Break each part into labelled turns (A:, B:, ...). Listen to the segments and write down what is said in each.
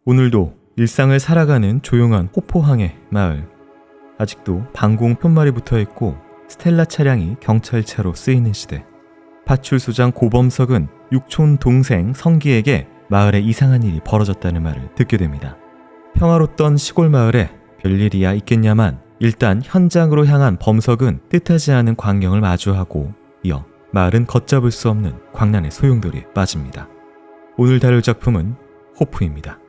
A: 오늘도 일상을 살아가는 조용한 호포항의 마을. 아직도 방공 푯말이 붙어있고 스텔라 차량이 경찰차로 쓰이는 시대. 파출소장 고범석은 육촌 동생 성기에게 마을에 이상한 일이 벌어졌다는 말을 듣게 됩니다. 평화롭던 시골 마을에 별일이야 있겠냐만 일단 현장으로 향한 범석은 뜻하지 않은 광경을 마주하고 이어 마을은 걷잡을 수 없는 광란의 소용돌이에 빠집니다. 오늘 다룰 작품은 호프입니다.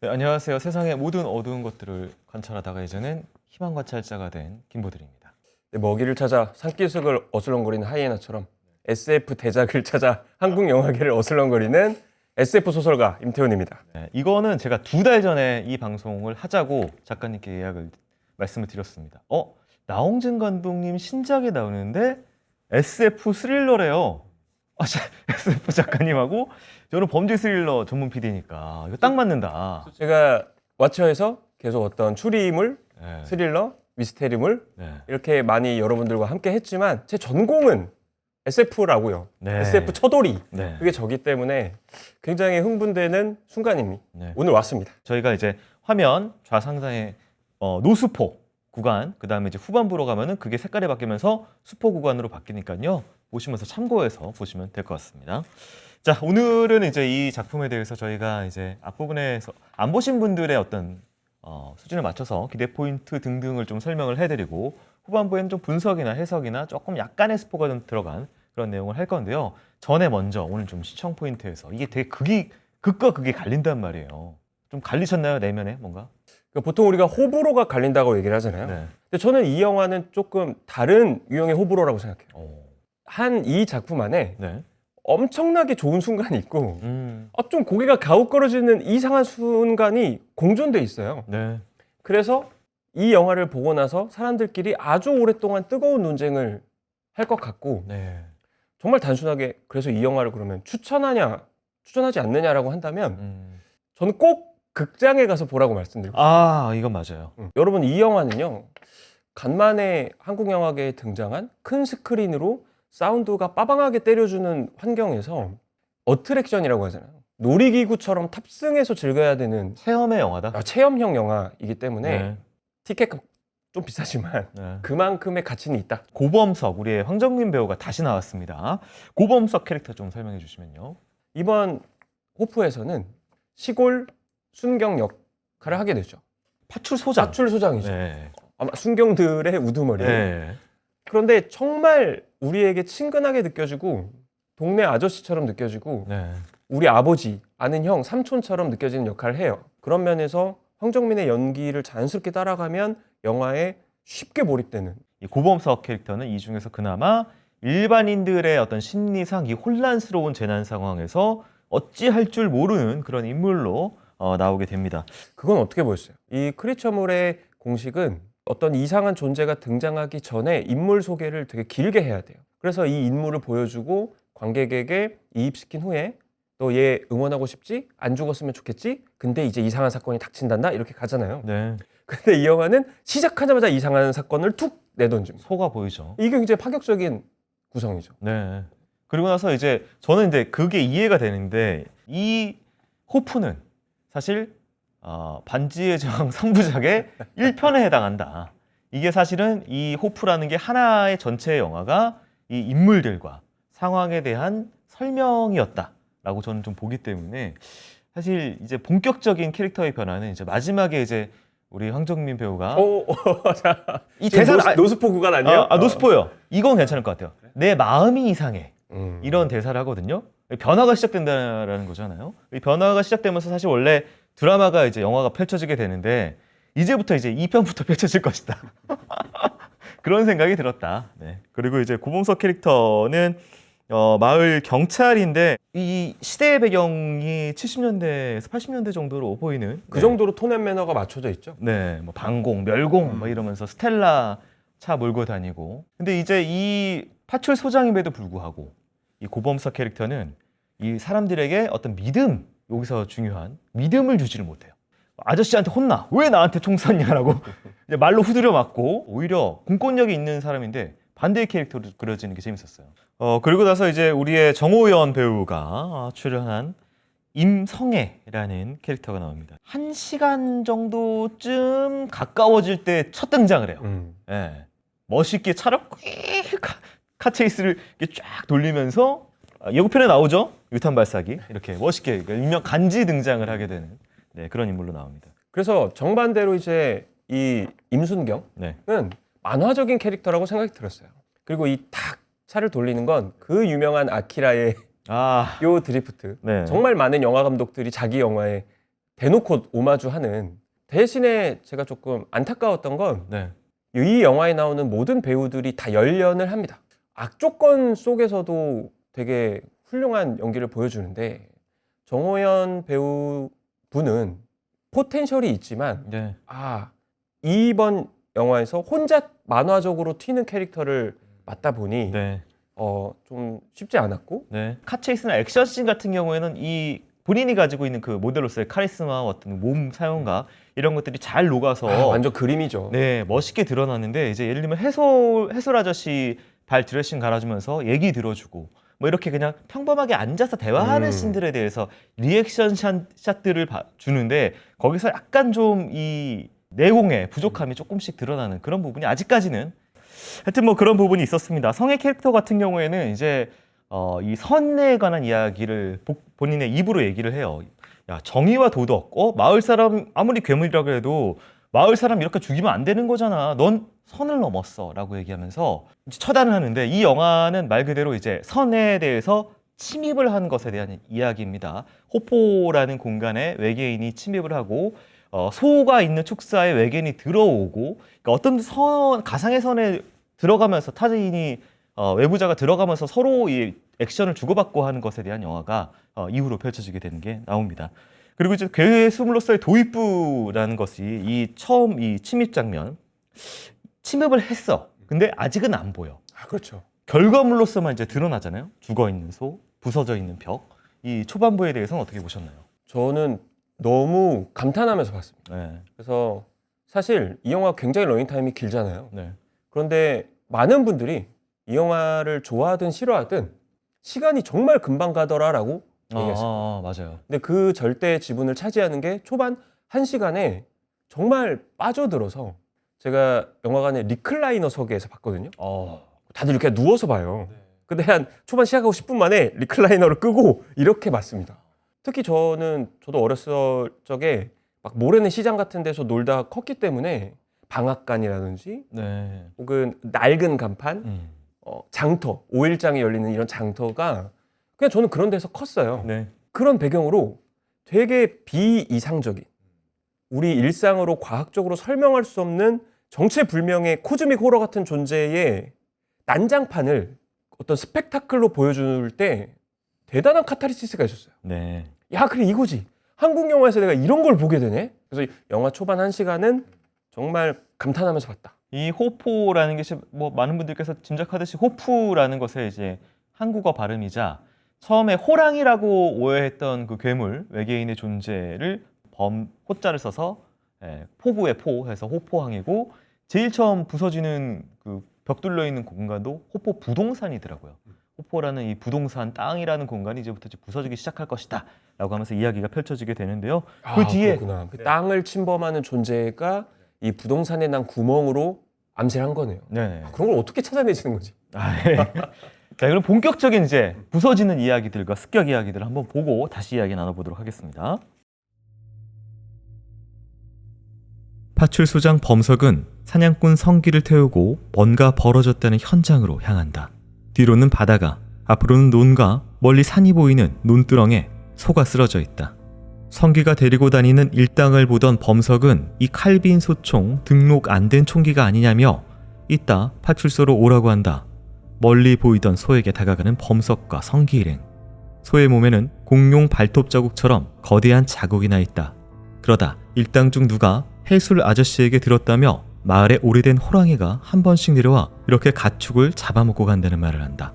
A: 네, 안녕하세요. 세상의 모든 어두운 것들을 관찰하다가 이제는 희망 관찰자가 된 김보들입니다.
B: 먹이를 찾아 산기슭을 어슬렁거리는 하이에나처럼 SF 대작을 찾아 한국 영화계를 어슬렁거리는 SF 소설가 임태훈입니다.
A: 네, 이거는 제가 2달 전에 이 방송을 하자고 작가님께 예약을 말씀을 드렸습니다. 나홍진 감독님 신작이 나오는데 SF 스릴러래요. SF 작가님하고 저는 범죄 스릴러 전문 PD니까 이거 딱 맞는다.
B: 제가 왓챠에서 계속 어떤 추리물,
A: 네.
B: 스릴러, 미스테리물
A: 네.
B: 이렇게 많이 여러분들과 함께 했지만 제 전공은 SF라고요.
A: 네.
B: SF 처돌이.
A: 네.
B: 그게 저기 때문에 굉장히 흥분되는 순간입니다.
A: 네.
B: 오늘 왔습니다.
A: 저희가 이제 화면 좌상단에 노스포 구간, 그 다음에 이제 후반부로 가면은 그게 색깔이 바뀌면서 수포 구간으로 바뀌니까요. 보시면서 참고해서 보시면 될 것 같습니다. 자, 오늘은 이제 이 작품에 대해서 저희가 이제 앞부분에서 안 보신 분들의 어떤 수준에 맞춰서 기대 포인트 등등을 좀 설명을 해드리고 후반부에는 좀 분석이나 해석이나 조금 약간의 스포가 좀 들어간 그런 내용을 할 건데요. 전에 먼저 오늘 좀 시청 포인트에서 이게 되게 극과 극이 갈린단 말이에요. 좀 갈리셨나요? 내면에 뭔가?
B: 그러니까 보통 우리가 호불호가 갈린다고 얘기를 하잖아요.
A: 네.
B: 근데 저는 이 영화는 조금 다른 유형의 호불호라고 생각해요. 한 이 작품 안에
A: 네.
B: 엄청나게 좋은 순간이 있고
A: 음.
B: 좀 고개가 가웃거려지는 이상한 순간이 공존돼 있어요.
A: 네.
B: 그래서 이 영화를 보고 나서 사람들끼리 아주 오랫동안 뜨거운 논쟁을 할 것 같고
A: 네.
B: 정말 단순하게 그래서 이 영화를 그러면 추천하지 않느냐라고 한다면 저는 꼭 극장에 가서 보라고 말씀드리고
A: 이건 맞아요.
B: 여러분 이 영화는요 간만에 한국 영화계에 등장한 큰 스크린으로 사운드가 빠방하게 때려주는 환경에서 어트랙션이라고 하잖아요. 놀이기구처럼 탑승해서 즐겨야 되는
A: 체험의 영화다.
B: 체험형 영화이기 때문에
A: 네.
B: 티켓가 좀 비싸지만
A: 네.
B: 그만큼의 가치는 있다.
A: 고범석, 우리의 황정민 배우가 다시 나왔습니다. 고범석 캐릭터 좀 설명해 주시면요.
B: 이번 호프에서는 시골 순경 역할을 하게 되죠.
A: 파출소장.
B: 파출소장이죠.
A: 네.
B: 아마 순경들의 우두머리.
A: 네.
B: 그런데 정말 우리에게 친근하게 느껴지고 동네 아저씨처럼 느껴지고
A: 네.
B: 우리 아버지, 아는 형, 삼촌처럼 느껴지는 역할을 해요. 그런 면에서 황정민의 연기를 자연스럽게 따라가면 영화에 쉽게 몰입되는.
A: 이 고범석 캐릭터는 이 중에서 그나마 일반인들의 어떤 심리상 이 혼란스러운 재난 상황에서 어찌할 줄 모르는 그런 인물로 나오게 됩니다.
B: 그건 어떻게 보였어요? 이 크리처물의 공식은 어떤 이상한 존재가 등장하기 전에 인물 소개를 되게 길게 해야 돼요. 그래서 이 인물을 보여주고 관객에게 이입시킨 후에 너 얘 응원하고 싶지? 안 죽었으면 좋겠지? 근데 이제 이상한 사건이 닥친단다? 이렇게 가잖아요.
A: 네.
B: 근데 이 영화는 시작하자마자 이상한 사건을 툭 내던집니다.
A: 소가 보이죠.
B: 이게 굉장히 파격적인 구성이죠.
A: 네. 그리고 나서 이제 저는 이제 그게 이해가 되는데 이 호프는 사실 반지의 제왕 3부작의 1편에 해당한다. 이게 사실은 이 호프라는 게 하나의 전체 영화가 이 인물들과 상황에 대한 설명이었다라고 저는 좀 보기 때문에 사실 이제 본격적인 캐릭터의 변화는 이제 마지막에 이제 우리 황정민 배우가 이 대사를
B: 노스포 구간 아니에요?
A: 노스포요. 이건 괜찮을 것 같아요. 내 마음이 이상해. 이런 대사를 하거든요. 변화가 시작된다라는 거잖아요. 이 변화가 시작되면서 사실 원래 드라마가 이제 영화가 펼쳐지게 되는데 이제부터 이제 2편부터 펼쳐질 것이다. 그런 생각이 들었다. 네. 그리고 이제 고범석 캐릭터는 마을 경찰인데 이 시대의 배경이 70년대에서 80년대 정도로 보이는
B: 그 정도로 톤 앤 매너가 맞춰져 있죠.
A: 네, 뭐 방공, 멸공 뭐 이러면서 스텔라 차 몰고 다니고. 근데 이제 이 파출소장임에도 불구하고 이 고범석 캐릭터는 이 사람들에게 어떤 믿음, 여기서 중요한 믿음을 주지를 못해요. 아저씨한테 혼나. 왜 나한테 총 쐈냐라고 이제 말로 후드려 맞고 오히려 공권력이 있는 사람인데 반대의 캐릭터로 그려지는 게 재밌었어요. 그리고 나서 이제 우리의 정호연 배우가 출연한 임성애라는 캐릭터가 나옵니다. 1시간 정도쯤 가까워질 때 첫 등장을 해요. 예. 멋있게 차를 카체이스를 이렇게 쫙 돌리면서 예고편에 나오죠. 유탄 발사기 이렇게 멋있게 일명 간지 등장을 하게 되는 그런 인물로 나옵니다.
B: 그래서 정반대로 이제 이 임순경은
A: 네.
B: 만화적인 캐릭터라고 생각이 들었어요. 그리고 이 탁 차를 돌리는 건 그 유명한 아키라의 요 드리프트.
A: 네.
B: 정말 많은 영화 감독들이 자기 영화에 대놓고 오마주하는. 대신에 제가 조금 안타까웠던 건
A: 네.
B: 이 영화에 나오는 모든 배우들이 다 열연을 합니다. 악조건 속에서도 되게 훌륭한 연기를 보여주는데 정호연 배우분은 포텐셜이 있지만
A: 네.
B: 이번 영화에서 혼자 만화적으로 튀는 캐릭터를 맡다 보니
A: 네.
B: 좀 쉽지 않았고
A: 네. 카체이스나 액션씬 같은 경우에는 이 본인이 가지고 있는 그 모델로서의 카리스마와 어떤 몸 사용과 이런 것들이 잘 녹아서
B: 완전 그림이죠.
A: 네, 멋있게 드러나는데 이제 예를 들면 해솔 아저씨 발 드레싱 갈아주면서 얘기 들어주고 뭐 이렇게 그냥 평범하게 앉아서 대화하는 씬들에 대해서 리액션 샷들을 주는데 거기서 약간 좀 이 내공의 부족함이 조금씩 드러나는 그런 부분이 아직까지는 하여튼 뭐 그런 부분이 있었습니다. 성의 캐릭터 같은 경우에는 이제 이 선에 관한 이야기를 본인의 입으로 얘기를 해요. 야, 정의와 도덕, 마을 사람 아무리 괴물이라고 해도 마을 사람 이렇게 죽이면 안 되는 거잖아. 넌 선을 넘었어라고 얘기하면서 처단을 하는데 이 영화는 말 그대로 이제 선에 대해서 침입을 한 것에 대한 이야기입니다. 호포라는 공간에 외계인이 침입을 하고 소가 있는 축사에 외계인이 들어오고 그러니까 어떤 가상의 선에 들어가면서 타인이 외부자가 들어가면서 서로 이 액션을 주고받고 하는 것에 대한 영화가 이후로 펼쳐지게 되는 게 나옵니다. 그리고 이제 괴수물로서의 도입부라는 것이 처음 이 침입 장면 침입을 했어. 근데 아직은 안 보여.
B: 그렇죠.
A: 결과물로서만 이제 드러나잖아요. 죽어 있는 소, 부서져 있는 벽. 이 초반부에 대해서는 어떻게 보셨나요?
B: 저는 너무 감탄하면서 봤습니다.
A: 네.
B: 그래서 사실 이 영화 굉장히 러닝타임이 길잖아요.
A: 네.
B: 그런데 많은 분들이 이 영화를 좋아하든 싫어하든 시간이 정말 금방 가더라라고 얘기했어요.
A: 맞아요.
B: 근데 그 절대 지분을 차지하는 게 초반 1시간에 정말 빠져들어서 제가 영화관에 리클라이너석에서 봤거든요. 다들 이렇게 누워서 봐요. 근데 한 초반 시작하고 10분 만에 리클라이너를 끄고 이렇게 봤습니다. 특히 저도 어렸을 적에 막 모래내 시장 같은 데서 놀다 컸기 때문에 방앗간이라든지
A: 네.
B: 혹은 낡은 간판, 장터, 오일장이 열리는 이런 장터가 그냥 저는 그런 데서 컸어요.
A: 네.
B: 그런 배경으로 되게 비이상적인 우리 일상으로 과학적으로 설명할 수 없는 정체불명의 코즈믹 호러 같은 존재의 난장판을 어떤 스펙타클로 보여줄 때 대단한 카타르시스가 있었어요.
A: 네.
B: 야, 그래 이거지. 한국 영화에서 내가 이런 걸 보게 되네. 그래서 영화 초반 1시간은 정말 감탄하면서 봤다.
A: 이 호포라는 것이 뭐 많은 분들께서 짐작하듯이 호프라는 것의 이제 한국어 발음이자 처음에 호랑이라고 오해했던 그 괴물 외계인의 존재를 호자를 써서 포구의 포해서 호포항이고 제일 처음 부서지는 그 벽 뚫려 있는 공간도 호포 부동산이더라고요. 호포라는 이 부동산 땅이라는 공간이 이제부터 부서지기 시작할 것이다 라고 하면서 이야기가 펼쳐지게 되는데요. 그 뒤에
B: 그 땅을 침범하는 존재가 이 부동산에 난 구멍으로 암시를 한 거네요.
A: 네.
B: 그런 걸 어떻게 찾아내시는 거지?
A: 네. 자, 그럼 본격적인 이제 부서지는 이야기들과 습격 이야기들을 한번 보고 다시 이야기 나눠보도록 하겠습니다. 파출소장 범석은 사냥꾼 성기를 태우고 뭔가 벌어졌다는 현장으로 향한다. 뒤로는 바다가, 앞으로는 논과 멀리 산이 보이는 논두렁에 소가 쓰러져 있다. 성기가 데리고 다니는 일당을 보던 범석은 이 칼빈 소총 등록 안 된 총기가 아니냐며 이따 파출소로 오라고 한다. 멀리 보이던 소에게 다가가는 범석과 성기 일행. 소의 몸에는 공룡 발톱 자국처럼 거대한 자국이 나 있다. 그러다 일당 중 누가 해술 아저씨에게 들었다며 마을에 오래된 호랑이가 한 번씩 내려와 이렇게 가축을 잡아먹고 간다는 말을 한다.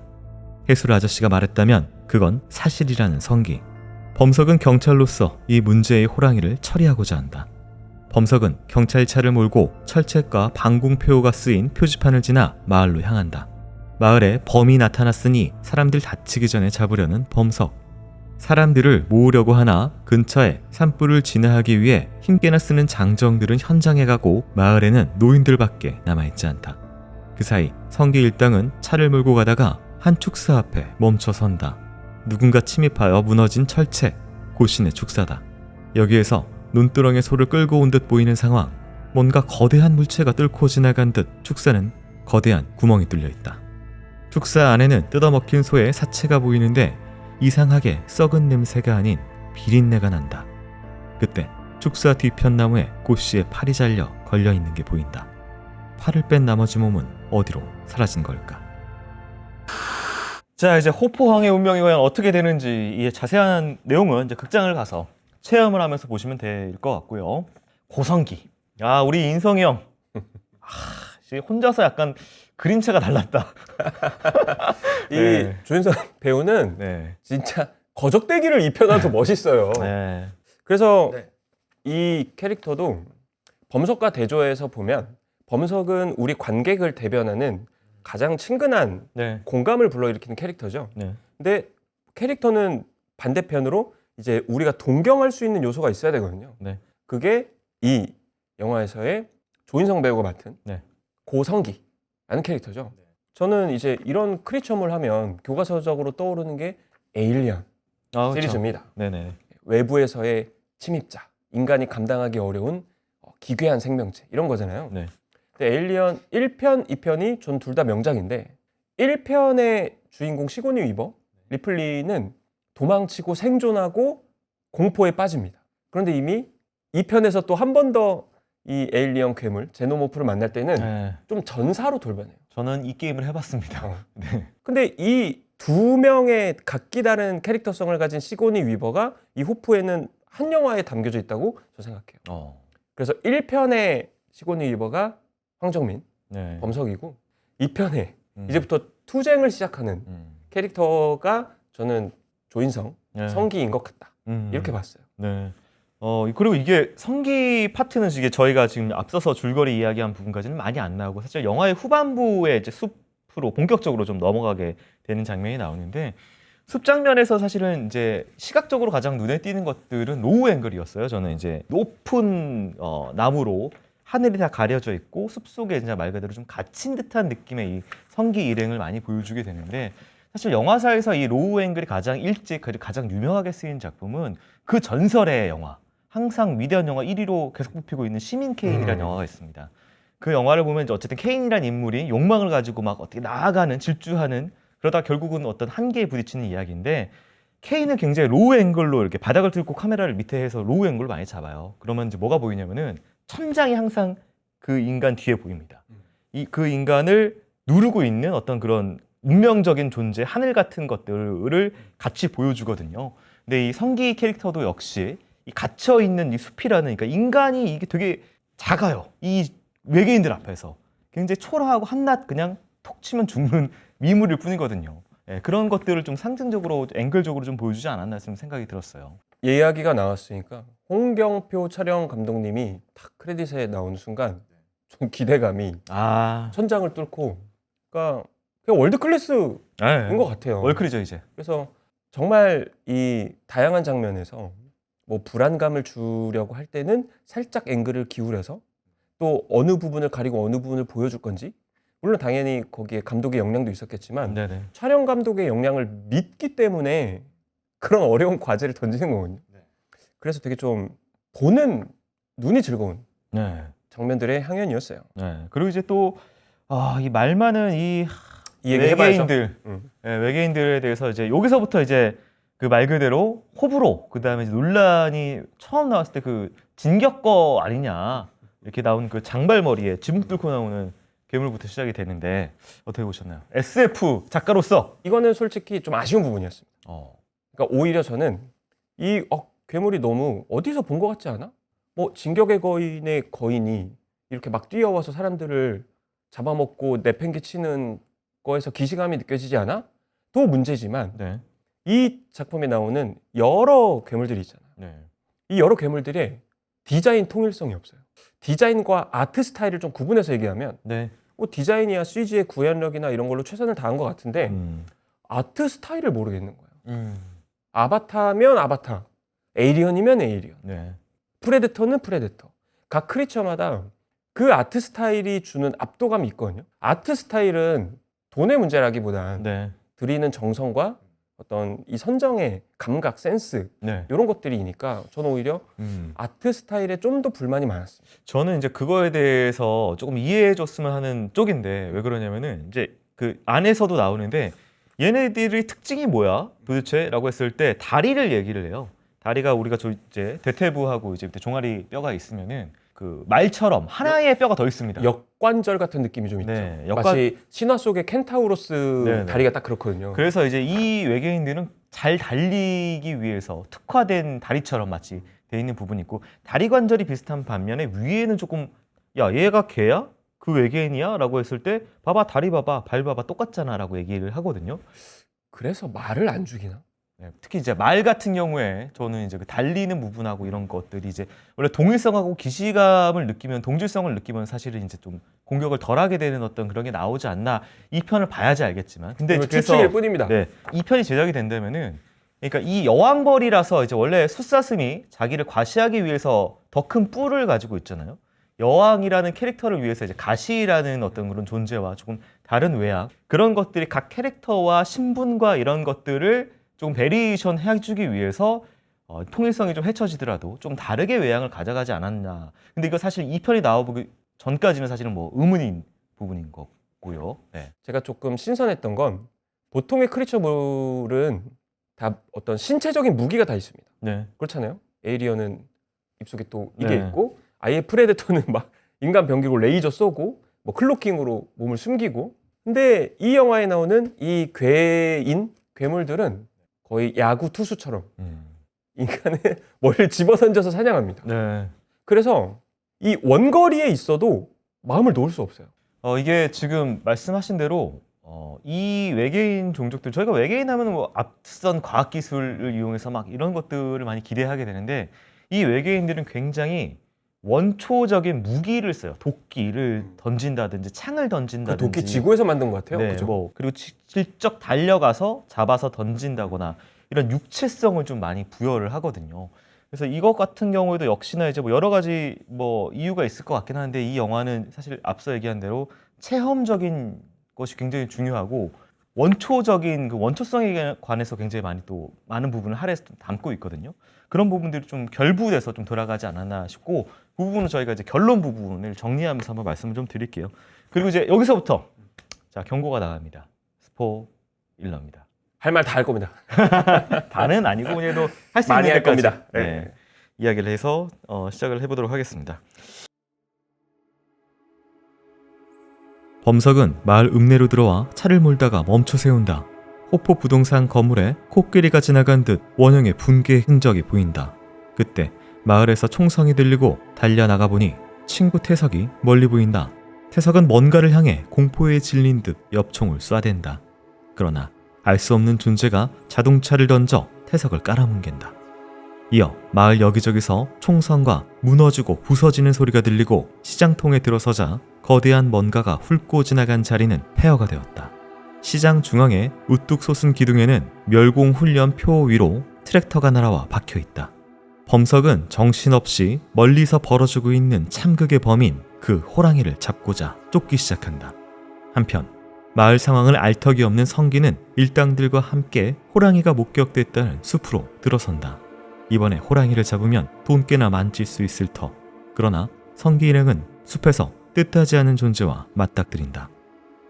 A: 해술 아저씨가 말했다면 그건 사실이라는 성기. 범석은 경찰로서 이 문제의 호랑이를 처리하고자 한다. 범석은 경찰차를 몰고 철책과 방공표가 쓰인 표지판을 지나 마을로 향한다. 마을에 범이 나타났으니 사람들 다치기 전에 잡으려는 범석. 사람들을 모으려고 하나 근처에 산불을 진화하기 위해 힘께나 쓰는 장정들은 현장에 가고 마을에는 노인들밖에 남아있지 않다. 그 사이 성기 일당은 차를 몰고 가다가 한 축사 앞에 멈춰 선다. 누군가 침입하여 무너진 철책, 고신의 축사다. 여기에서 논두렁의 소를 끌고 온 듯 보이는 상황. 뭔가 거대한 물체가 뚫고 지나간 듯 축사는 거대한 구멍이 뚫려 있다. 축사 안에는 뜯어먹힌 소의 사체가 보이는데 이상하게 썩은 냄새가 아닌 비린내가 난다. 그때 축사 뒤편 나무에 고씨의 팔이 잘려 걸려 있는 게 보인다. 팔을 뺀 나머지 몸은 어디로 사라진 걸까? 자, 이제 호포항의 운명이 과연 어떻게 되는지 이 자세한 내용은 이제 극장을 가서 체험을 하면서 보시면 될 것 같고요. 고성기. 아, 우리 인성이 형. 혼자서 약간 그림체가 달랐다.
B: 이 조인성 배우는
A: 네.
B: 진짜 거적대기를 입혀놔도 멋있어요.
A: 네.
B: 그래서 이 캐릭터도 범석과 대조해서 보면 범석은 우리 관객을 대변하는 가장 친근한
A: 네.
B: 공감을 불러일으키는 캐릭터죠.
A: 네.
B: 근데 캐릭터는 반대편으로 이제 우리가 동경할 수 있는 요소가 있어야 되거든요.
A: 네.
B: 그게 이 영화에서의 조인성 배우가 맡은
A: 네.
B: 고성기라는 캐릭터죠. 저는 이제 이런 크리처물 하면 교과서적으로 떠오르는 게 에일리언
A: 그렇죠.
B: 시리즈입니다.
A: 네네.
B: 외부에서의 침입자, 인간이 감당하기 어려운 기괴한 생명체 이런 거잖아요.
A: 네.
B: 근데 에일리언 1편, 2편이 전 둘 다 명작인데 1편의 주인공 시고니 위버, 리플리는 도망치고 생존하고 공포에 빠집니다. 그런데 이미 2편에서 또 한 번 더 이 에일리언 괴물 제노모프를 만날 때는
A: 네.
B: 좀 전사로 돌변해요.
A: 저는 이 게임을 해봤습니다. 네.
B: 근데 이 두 명의 각기 다른 캐릭터성을 가진 시고니 위버가 이 호프에는 한 영화에 담겨져 있다고 저 생각해요. 그래서 1편의 시고니 위버가 황정민,
A: 네.
B: 범석이고 2편에 이제부터 투쟁을 시작하는 캐릭터가 저는 조인성,
A: 네.
B: 성기인 것 같다. 이렇게 봤어요.
A: 네. 그리고 이게 성기 파트는 이게 저희가 지금 앞서서 줄거리 이야기한 부분까지는 많이 안 나오고 사실 영화의 후반부에 이제 숲으로 본격적으로 좀 넘어가게 되는 장면이 나오는데 숲 장면에서 사실은 이제 시각적으로 가장 눈에 띄는 것들은 로우 앵글이었어요. 저는 이제 높은 나무로 하늘이 다 가려져 있고 숲 속에 진짜 말 그대로 좀 갇힌 듯한 느낌의 이 성기 일행을 많이 보여주게 되는데 사실 영화사에서 이 로우 앵글이 가장 일찍 그리고 가장 유명하게 쓰인 작품은 그 전설의 영화 항상 위대한 영화 1위로 계속 뽑히고 있는 시민 케인이라는 영화가 있습니다. 그 영화를 보면 이제 어쨌든 케인이라는 인물이 욕망을 가지고 막 어떻게 나아가는 질주하는 그러다 결국은 어떤 한계에 부딪히는 이야기인데 케인은 굉장히 로우 앵글로 이렇게 바닥을 뚫고 카메라를 밑에 해서 로우 앵글로 많이 잡아요. 그러면 이제 뭐가 보이냐면은 천장이 항상 그 인간 뒤에 보입니다. 그 인간을 누르고 있는 어떤 그런 운명적인 존재, 하늘 같은 것들을 같이 보여주거든요. 근데 이 성기 캐릭터도 역시 이 갇혀 있는 이 숲이라는, 그러니까 인간이 이게 되게 작아요. 이 외계인들 앞에서 굉장히 초라하고 한낱 그냥 톡 치면 죽는 미물일 뿐이거든요. 그런 것들을 좀 상징적으로, 앵글적으로 좀 보여주지 않았나 싶은 생각이 들었어요.
B: 이야기가 나왔으니까 홍경표 촬영 감독님이 딱 크레딧에 나오는 순간 좀 기대감이 천장을 뚫고, 그러니까 그냥 월드 클래스인 것 같아요.
A: 월클이죠 이제.
B: 그래서 정말 이 다양한 장면에서 뭐 불안감을 주려고 할 때는 살짝 앵글을 기울여서 또 어느 부분을 가리고 어느 부분을 보여줄 건지, 물론 당연히 거기에 감독의 역량도 있었겠지만
A: 네네.
B: 촬영 감독의 역량을 믿기 때문에 그런 어려운 과제를 던지는 거거든요. 그래서 되게 좀 보는 눈이 즐거운 장면들의 향연이었어요.
A: 네. 그리고 이제 또 이 말 많은 이
B: 외계인들,
A: 외계인들에 대해서 이제 여기서부터 이제 그 말 그대로 호불호, 그 다음에 논란이 처음 나왔을 때 그 진격거 아니냐 이렇게 나온 그 장발머리에 지붕 뚫고 나오는 괴물부터 시작이 되는데 어떻게 보셨나요? SF 작가로서
B: 이거는 솔직히 좀 아쉬운 부분이었습니다. 그러니까 오히려 저는 이 괴물이 너무 어디서 본 것 같지 않아? 뭐 진격의 거인의 거인이 이렇게 막 뛰어와서 사람들을 잡아먹고 내팽개치는 거에서 기시감이 느껴지지 않아? 또 문제지만 이 작품에 나오는 여러 괴물들이 있잖아요. 이 여러 괴물들의 디자인 통일성이 없어요. 디자인과 아트 스타일을 좀 구분해서 얘기하면 뭐 디자인이야 CG의 구현력이나 이런 걸로 최선을 다한 것 같은데 아트 스타일을 모르겠는 거예요. 아바타면 아바타, 에이리언이면 에이리언,
A: 네.
B: 프레데터는 프레데터. 각 크리처마다 그 아트 스타일이 주는 압도감이 있거든요. 아트 스타일은 돈의 문제라기보단
A: 네.
B: 드리는 정성과 어떤 이 선정의 감각, 센스
A: 네.
B: 이런 것들이니까 저는 오히려 아트 스타일에 좀 더 불만이 많았습니다.
A: 저는 이제 그거에 대해서 조금 이해해줬으면 하는 쪽인데 왜 그러냐면은 이제 그 안에서도 나오는데 얘네들의 특징이 뭐야 도대체? 라고 했을 때 다리를 얘기를 해요. 다리가 우리가 이제 대퇴부하고 이제 종아리 뼈가 있으면은 그 말처럼 하나의 뼈가 더 있습니다.
B: 역관절 같은 느낌이 좀 있죠.
A: 네,
B: 마치 신화 속의 켄타우로스
A: 네.
B: 다리가 딱 그렇거든요.
A: 그래서 이제 이 외계인들은 잘 달리기 위해서 특화된 다리처럼 마치 돼 있는 부분이 있고 다리 관절이 비슷한 반면에 위에는 조금 야 얘가 걔야? 그 외계인이야? 라고 했을 때 봐봐 다리 봐봐 발 봐봐 똑같잖아 라고 얘기를 하거든요.
B: 그래서 말을 안 죽이나?
A: 네, 특히 이제 말 같은 경우에 저는 이제 그 달리는 부분하고 이런 것들이 이제 원래 동일성하고 기시감을 느끼면 동질성을 느끼면 사실은 이제 좀 공격을 덜하게 되는 어떤 그런 게 나오지 않나 이 편을 봐야지 알겠지만 근데
B: 추측일 뿐입니다.
A: 네, 이 편이 제작이 된다면은 그러니까 이 여왕벌이라서 이제 원래 숫사슴이 자기를 과시하기 위해서 더 큰 뿔을 가지고 있잖아요. 여왕이라는 캐릭터를 위해서 이제 가시라는 어떤 그런 존재와 조금 다른 외양 그런 것들이 각 캐릭터와 신분과 이런 것들을 좀 베리에이션 해주기 위해서 통일성이 좀 헤쳐지더라도 좀 다르게 외양을 가져가지 않았나. 근데 이거 사실 2편이 나와보기 전까지는 사실은 뭐 의문인 부분인 거고요. 네.
B: 제가 조금 신선했던 건 보통의 크리처물은 다 어떤 신체적인 무기가 다 있습니다.
A: 네.
B: 그렇잖아요. 에이리언은 입속에 또 이게
A: 네.
B: 있고 아예 프레데터는 막 인간 병기로 레이저 쏘고 뭐 클로킹으로 몸을 숨기고 근데 이 영화에 나오는 이 괴물들은 거의 야구 투수처럼 인간의 머리를 집어던져서 사냥합니다.
A: 네.
B: 그래서 이 원거리에 있어도 마음을 놓을 수 없어요.
A: 이게 지금 말씀하신 대로 이 외계인 종족들 저희가 외계인 하면 뭐 앞선 과학 기술을 이용해서 막 이런 것들을 많이 기대하게 되는데 이 외계인들은 굉장히 원초적인 무기를 써요. 도끼를 던진다든지 창을
B: 그
A: 던진다든지.
B: 도끼 지구에서 만든 것 같아요.
A: 네,
B: 그죠?
A: 뭐 그리고 직접 달려가서 잡아서 던진다거나 이런 육체성을 좀 많이 부여를 하거든요. 그래서 이것 같은 경우에도 역시나 이제 뭐 여러 가지 뭐 이유가 있을 것 같긴 한데 이 영화는 사실 앞서 얘기한 대로 체험적인 것이 굉장히 중요하고 원초적인 그 원초성에 관해서 굉장히 많이 또 많은 부분을 할애해서 좀 담고 있거든요. 그런 부분들이 좀 결부돼서 좀 돌아가지 않았나 싶고 그 부분은 저희가 이제 결론 부분을 정리하면서 한번 말씀을 좀 드릴게요. 그리고 이제 여기서부터 자 경고가 나갑니다. 스포일러입니다.
B: 할 말 다 할 겁니다.
A: 다는 아니고 그래도 할 수
B: 많이
A: 있는
B: 할
A: 데까지
B: 겁니다.
A: 네, 이야기를 해서 시작을 해보도록 하겠습니다. 범석은 마을 읍내로 들어와 차를 몰다가 멈춰 세운다. 호포 부동산 건물에 코끼리가 지나간 듯 원형의 붕괴 흔적이 보인다. 그때 마을에서 총성이 들리고 달려나가 보니 친구 태석이 멀리 보인다. 태석은 뭔가를 향해 공포에 질린 듯 엽총을 쏴댄다. 그러나 알 수 없는 존재가 자동차를 던져 태석을 깔아뭉갠다. 이어 마을 여기저기서 총성과 무너지고 부서지는 소리가 들리고 시장통에 들어서자 거대한 뭔가가 훑고 지나간 자리는 폐허가 되었다. 시장 중앙에 우뚝 솟은 기둥에는 멸공훈련표 위로 트랙터가 날아와 박혀있다. 범석은 정신없이 멀리서 벌어지고 있는 참극의 범인 그 호랑이를 잡고자 쫓기 시작한다. 한편 마을 상황을 알 턱이 없는 성기는 일당들과 함께 호랑이가 목격됐다는 숲으로 들어선다. 이번에 호랑이를 잡으면 돈 꽤나 만질 수 있을 터. 그러나 성기 일행은 숲에서 뜻하지 않은 존재와 맞닥뜨린다.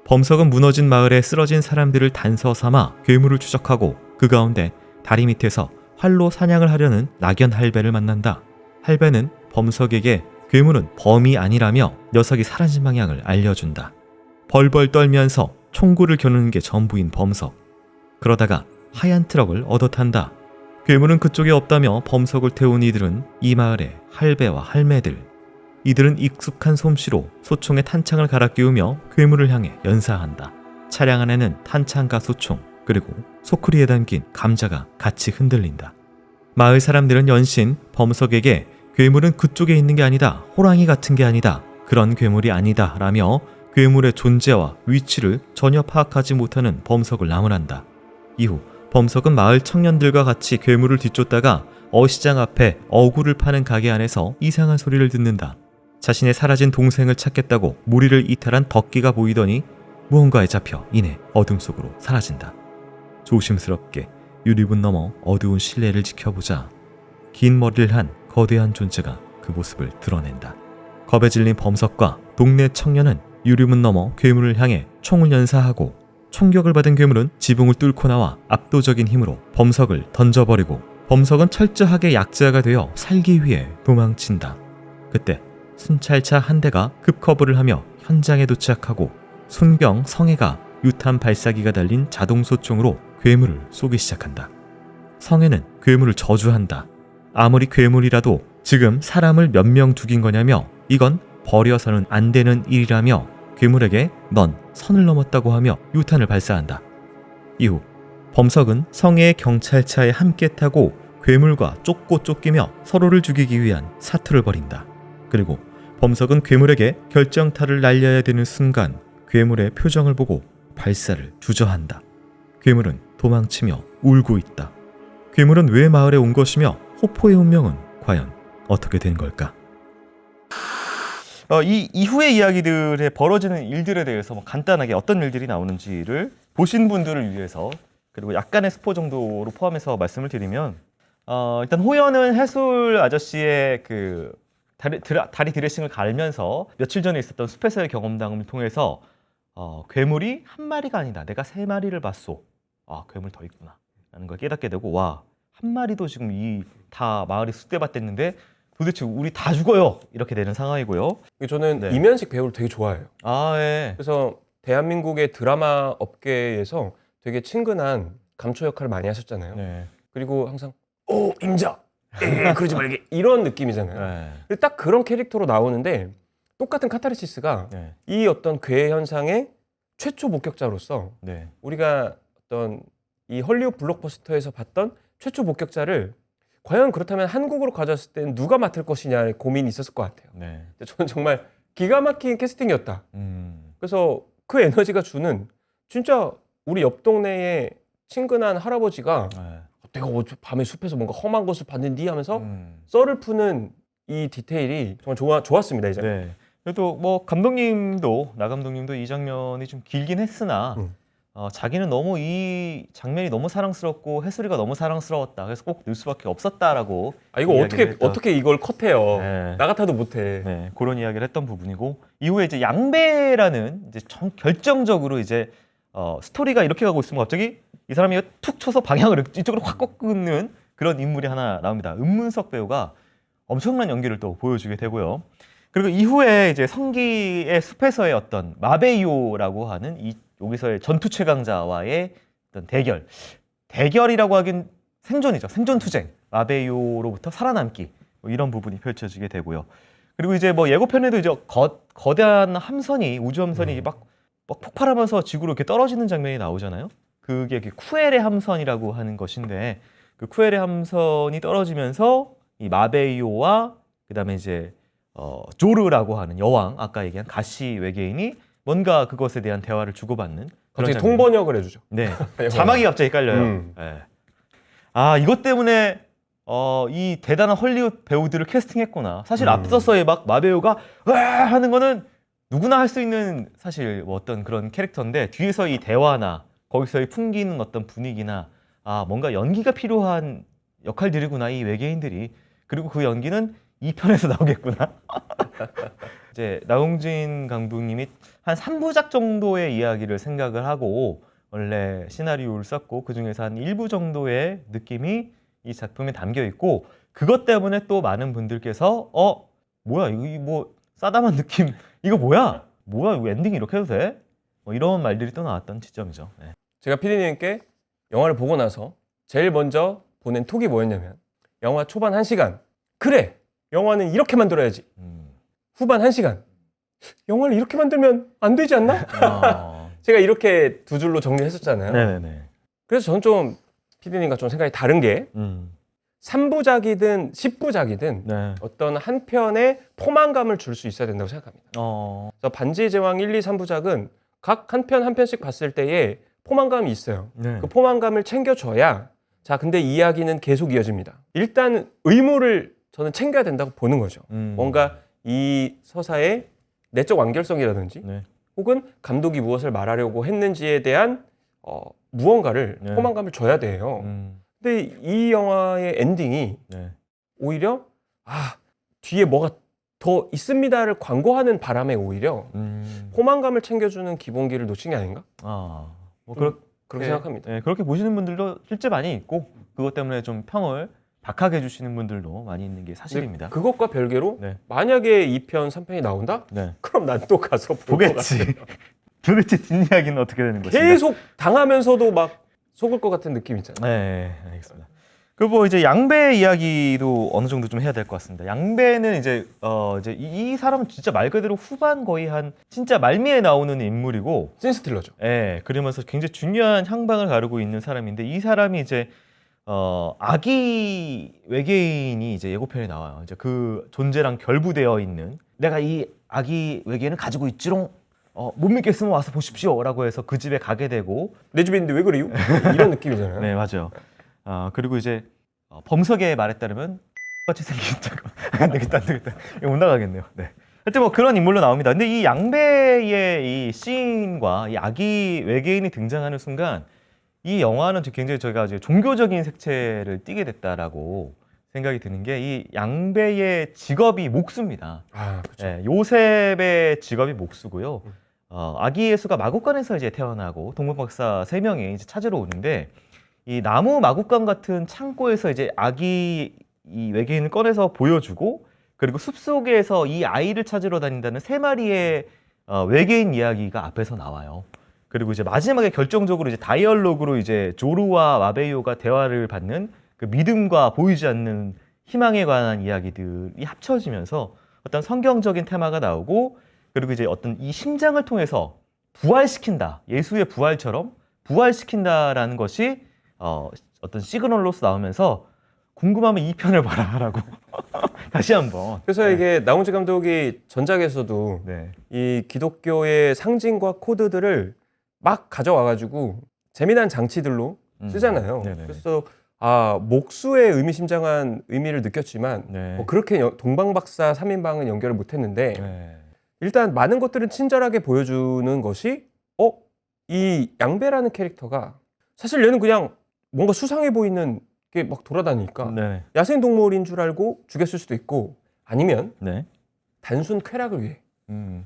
A: 범석은 무너진 마을에 쓰러진 사람들을 단서 삼아 괴물을 추적하고 그 가운데 다리 밑에서 활로 사냥을 하려는 낙연 할배를 만난다. 할배는 범석에게 괴물은 범이 아니라며 녀석이 사라진 방향을 알려준다. 벌벌 떨면서 총구를 겨누는 게 전부인 범석. 그러다가 하얀 트럭을 얻어 탄다. 괴물은 그쪽에 없다며 범석을 태운 이들은 이 마을의 할배와 할매들. 이들은 익숙한 솜씨로 소총에 탄창을 갈아 끼우며 괴물을 향해 연사한다. 차량 안에는 탄창과 소총 그리고 소쿠리에 담긴 감자가 같이 흔들린다. 마을 사람들은 연신 범석에게 괴물은 그쪽에 있는 게 아니다. 호랑이 같은 게 아니다. 그런 괴물이 아니다. 라며 괴물의 존재와 위치를 전혀 파악하지 못하는 범석을 나무란다. 이후 범석은 마을 청년들과 같이 괴물을 뒤쫓다가 어시장 앞에 어구를 파는 가게 안에서 이상한 소리를 듣는다. 자신의 사라진 동생을 찾겠다고 무리를 이탈한 덕기가 보이더니 무언가에 잡혀 이내 어둠 속으로 사라진다. 조심스럽게 유리문 너머 어두운 실내를 지켜보자 긴 머리를 한 거대한 존재가 그 모습을 드러낸다. 겁에 질린 범석과 동네 청년은 유리문 너머 괴물을 향해 총을 연사하고 총격을 받은 괴물은 지붕을 뚫고 나와 압도적인 힘으로 범석을 던져버리고 범석은 철저하게 약자가 되어 살기 위해 도망친다. 그때 순찰차 한 대가 급커브를 하며 현장에 도착하고 순경 성애가 유탄 발사기가 달린 자동소총으로 괴물을 쏘기 시작한다. 성애는 괴물을 저주한다. 아무리 괴물이라도 지금 사람을 몇 명 죽인 거냐며 이건 버려서는 안 되는 일이라며 괴물에게 넌 선을 넘었다고 하며 유탄을 발사한다. 이후 범석은 성애의 경찰차에 함께 타고 괴물과 쫓고 쫓기며 서로를 죽이기 위한 사투를 벌인다. 그리고 범석은 괴물에게 결정타를 날려야 되는 순간 괴물의 표정을 보고 발사를 주저한다. 괴물은 도망치며 울고 있다. 괴물은 왜 마을에 온 것이며 호포의 운명은 과연 어떻게 된 걸까? 이 이후의 이야기들에 벌어지는 일들에 대해서 간단하게 어떤 일들이 나오는지를 보신 분들을 위해서 그리고 약간의 스포 정도로 포함해서 말씀을 드리면 일단 호연은 해술 아저씨의 그 다리 드레싱을 갈면서 며칠 전에 있었던 숲에서의 경험담을 통해서 괴물이 한 마리가 아니다. 내가 3마리를 봤소. 아, 괴물 더 있구나. 라는 걸 깨닫게 되고 와, 한 마리도 지금 이 다 마을이 쑥대밭 됐는데 도대체 우리 다 죽어요. 이렇게 되는 상황이고요.
B: 저는
A: 네.
B: 이면식 배우를 되게 좋아해요.
A: 아, 예.
B: 그래서 대한민국의 드라마 업계에서 되게 친근한 감초 역할을 많이 하셨잖아요.
A: 네.
B: 그리고 항상 오 임자 그러지 말게 이런 느낌이잖아요.
A: 네.
B: 근데 딱 그런 캐릭터로 나오는데 똑같은 카타르시스가
A: 네.
B: 이 어떤 괴 현상의 최초 목격자로서
A: 네.
B: 우리가 어떤 이 헐리우드 블록버스터에서 봤던 최초 목격자를 과연 그렇다면 한국으로 가져왔을 때는 누가 맡을 것이냐의 고민이 있었을 것 같아요.
A: 네.
B: 근데 저는 정말 기가 막힌 캐스팅이었다. 그래서 그 에너지가 주는 진짜 우리 옆 동네의 친근한 할아버지가
A: 네.
B: 내가 어제 밤에 숲에서 뭔가 험한 것을 봤는디 하면서
A: 음.
B: 썰을 푸는 이 디테일이 정말 좋았습니다. 이제.
A: 네. 그래도 나 감독님도 이 장면이 좀 길긴 했으나 자기는 너무 이 장면이 너무 사랑스럽고 해수리가 너무 사랑스러웠다. 그래서 꼭 넣을 수밖에 없었다라고.
B: 이거 어떻게 이걸 컷해요?
A: 네.
B: 나 같아도 못해.
A: 네, 그런 이야기를 했던 부분이고 이후에 이제 양배라는 이제 결정적으로 이제 스토리가 이렇게 가고 있으면 갑자기 이 사람이 툭 쳐서 방향을 이쪽으로 확 꺾는 그런 인물이 하나 나옵니다. 은문석 배우가 엄청난 연기를 또 보여주게 되고요. 그리고 이후에 이제 성기의 숲에서의 어떤 마베이오라고 하는 여기서의 전투 최강자와의 어떤 대결이라고 하긴 생존이죠. 생존투쟁. 마베이오로부터 살아남기. 이런 부분이 펼쳐지게 되고요. 그리고 이제 예고편에도 이제 거대한 함선이 우주 함선이 막 폭발하면서 지구로 이렇게 떨어지는 장면이 나오잖아요. 그게 쿠에레 함선이라고 하는 것인데 그 쿠에레 함선이 떨어지면서 이 마베이오와 그다음에 이제 조르라고 하는 여왕 아까 얘기한 가시 외계인이 뭔가 그것에 대한 대화를 주고받는 그런
B: 갑자기 통번역을 해주죠.
A: 네. 자막이 갑자기 깔려요. 네. 아, 이것 때문에 이 대단한 헐리우드 배우들을 캐스팅했구나. 사실 앞서서의 마베오가 와 하는 거는 누구나 할 수 있는 사실 어떤 그런 캐릭터인데 뒤에서 이 대화나 거기서의 풍기는 어떤 분위기나 뭔가 연기가 필요한 역할들이구나 이 외계인들이. 그리고 그 연기는 이 편에서 나오겠구나. 이제 나홍진 감독님이 한 3부작 정도의 이야기를 생각을 하고 원래 시나리오를 썼고 그 중에서 한 1부 정도의 느낌이 이 작품에 담겨 있고 그것 때문에 또 많은 분들께서 뭐야 이거 싸다만 느낌 이거 뭐야 이거 엔딩 이렇게 해도 돼? 이런 말들이 또 나왔던 지점이죠. 네.
B: 제가 PD님께 영화를 보고 나서 제일 먼저 보낸 톡이 뭐였냐면 영화 초반 1시간 그래 영화는 이렇게 만들어야지 후반 1시간 영화를 이렇게 만들면 안 되지 않나? 제가 이렇게 두 줄로 정리했었잖아요.
A: 네네네.
B: 그래서 저는 좀 PD님과 좀 생각이 다른 게 3부작이든 10부작이든
A: 네.
B: 어떤 한 편의 포만감을 줄 수 있어야 된다고 생각합니다. 그래서 반지의 제왕 1, 2, 3부작은 각 한 편 한 편씩 봤을 때의 포만감이 있어요.
A: 네.
B: 그 포만감을 챙겨줘야 자 근데 이야기는 계속 이어집니다. 일단 의무를 저는 챙겨야 된다고 보는 거죠. 뭔가 이 서사의 내적 완결성이라든지
A: 네.
B: 혹은 감독이 무엇을 말하려고 했는지에 대한 무언가를
A: 네.
B: 포만감을 줘야 돼요. 근데 이 영화의 엔딩이
A: 네.
B: 오히려 뒤에 뭐가 더 있습니다를 광고하는 바람에 오히려 포만감을 챙겨주는 기본기를 놓친 게 아닌가?
A: 뭐
B: 그렇게 생각합니다.
A: 네, 그렇게 보시는 분들도 실제 많이 있고 그것 때문에 좀 평을 박하게 해주시는 분들도 많이 있는 게 사실입니다.
B: 그것과 별개로
A: 네.
B: 만약에 2편, 3편이 나온다?
A: 네.
B: 그럼 난 또 가서 볼 것
A: 보겠지.
B: 같아요.
A: 도대체 뒷이야기는 어떻게 되는 것인가?
B: 계속 당하면서도 막 속을 것 같은 느낌 있잖아요.
A: 네, 알겠습니다. 그리고 뭐 이제 양배 이야기도 어느 정도 좀 해야 될 것 같습니다. 양배는 이제 이제 이 사람은 진짜 말 그대로 후반 거의 한 진짜 말미에 나오는 인물이고,
B: 신스틸러죠.
A: 예, 그러면서 굉장히 중요한 향방을 가르고 있는 사람인데 이 사람이 이제 아기 외계인이 이제 예고편에 나와요. 이제 그 존재랑 결부되어 있는 내가 이 아기 외계인을 가지고 있지롱. 못 믿겠으면 와서 보십시오라고 해서 그 집에 가게 되고.
B: 내 집에 있는데 왜 그래요? 이런 느낌이잖아요.
A: 네, 맞아요. 그리고 이제 범석의 말에 따르면 같이 생긴 자가 안 되겠다. 이거 못 나가겠네요. 네. 하여튼 뭐 그런 인물로 나옵니다. 근데 이 양배의 이 씬과 이 아기 외계인이 등장하는 순간 이 영화는 굉장히 저희가 이제 종교적인 색채를 띠게 됐다라고 생각이 드는 게 이 양배의 직업이 목수입니다.
B: 그렇죠.
A: 네, 요셉의 직업이 목수고요. 아기 예수가 마국간에서 이제 태어나고 동문박사 3명이 이제 찾으러 오는데 이 나무 마국간 같은 창고에서 이제 아기 이 외계인을 꺼내서 보여주고 그리고 숲속에서 이 아이를 찾으러 다닌다는 3마리의 외계인 이야기가 앞에서 나와요. 그리고 이제 마지막에 결정적으로 이제 다이얼로그로 이제 조루와 마베요가 대화를 받는 그 믿음과 보이지 않는 희망에 관한 이야기들이 합쳐지면서 어떤 성경적인 테마가 나오고 그리고 이제 어떤 이 심장을 통해서 부활시킨다. 예수의 부활처럼 부활시킨다라는 것이 어떤 시그널로서 나오면서 궁금하면 2편을 봐라라고 다시 한번.
B: 그래서 이게 나홍재 감독이 전작에서도
A: 네.
B: 이 기독교의 상징과 코드들을 막 가져와가지고 재미난 장치들로 쓰잖아요.
A: 네네네.
B: 그래서 목수의 의미심장한 의미를 느꼈지만
A: 네.
B: 뭐 그렇게 동방박사 3인방은 연결을 못했는데
A: 네.
B: 일단 많은 것들은 친절하게 보여주는 것이 이 양배라는 캐릭터가 사실 얘는 그냥 뭔가 수상해 보이는 게 막 돌아다니니까
A: 네.
B: 야생동물인 줄 알고 죽였을 수도 있고 아니면
A: 네.
B: 단순 쾌락을 위해
A: 음.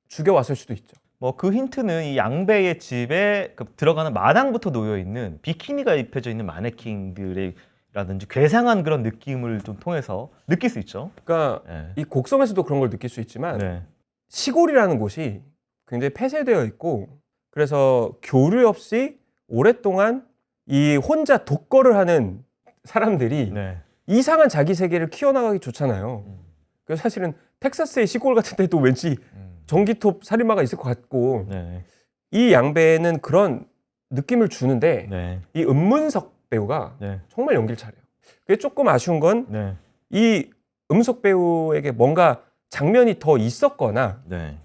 B: 죽여왔을 수도 있죠.
A: 뭐 그 힌트는 이 양배의 집에 들어가는 마당부터 놓여 있는 비키니가 입혀져 있는 마네킹들이라든지 괴상한 그런 느낌을 좀 통해서 느낄 수 있죠.
B: 그러니까
A: 네.
B: 이 곡성에서도 그런 걸 느낄 수 있지만
A: 네.
B: 시골이라는 곳이 굉장히 폐쇄되어 있고 그래서 교류 없이 오랫동안 이 혼자 독거를 하는 사람들이
A: 네.
B: 이상한 자기 세계를 키워나가기 좋잖아요. 그래서 사실은 텍사스의 시골 같은 데도 왠지 전기톱 살인마가 있을 것 같고
A: 네.
B: 이 양배는 그런 느낌을 주는데
A: 네.
B: 이 은문석 배우가
A: 네.
B: 정말 연기를 잘해요. 그게 조금 아쉬운 건
A: 네.
B: 이 음석 배우에게 뭔가 장면이 더 있었거나
A: 네.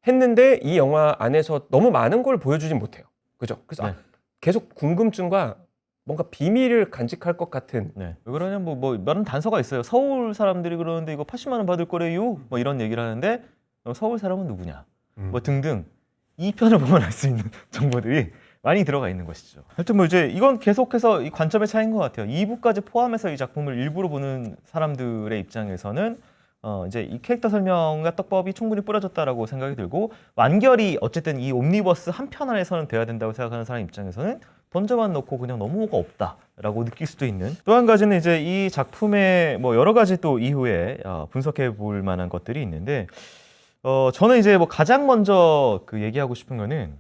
B: 했는데 이 영화 안에서 너무 많은 걸 보여주진 못해요. 그죠? 그래서
A: 네.
B: 계속 궁금증과 뭔가 비밀을 간직할 것 같은.
A: 네. 왜 그러냐 뭐 많은 단서가 있어요. 서울 사람들이 그러는데 이거 80만 원 받을 거래요. 뭐 이런 얘기를 하는데 서울 사람은 누구냐? 뭐 등등 2편을 보면 알 수 있는 정보들이 많이 들어가 있는 것이죠. 하여튼 뭐 이제 이건 계속해서 이 관점의 차이인 것 같아요. 2부까지 포함해서 이 작품을 일부러 보는 사람들의 입장에서는 이제 이 캐릭터 설명과 떡밥이 충분히 뿌려졌다라고 생각이 들고 완결이 어쨌든 이 옴니버스 한 편 안에서는 돼야 된다고 생각하는 사람 입장에서는 던져만 놓고 그냥 넘어가 없다라고 느낄 수도 있는. 또 한 가지는 이제 이 작품의 뭐 여러 가지 또 이후에 분석해 볼 만한 것들이 있는데 저는 이제 뭐 가장 먼저 그 얘기하고 싶은 거는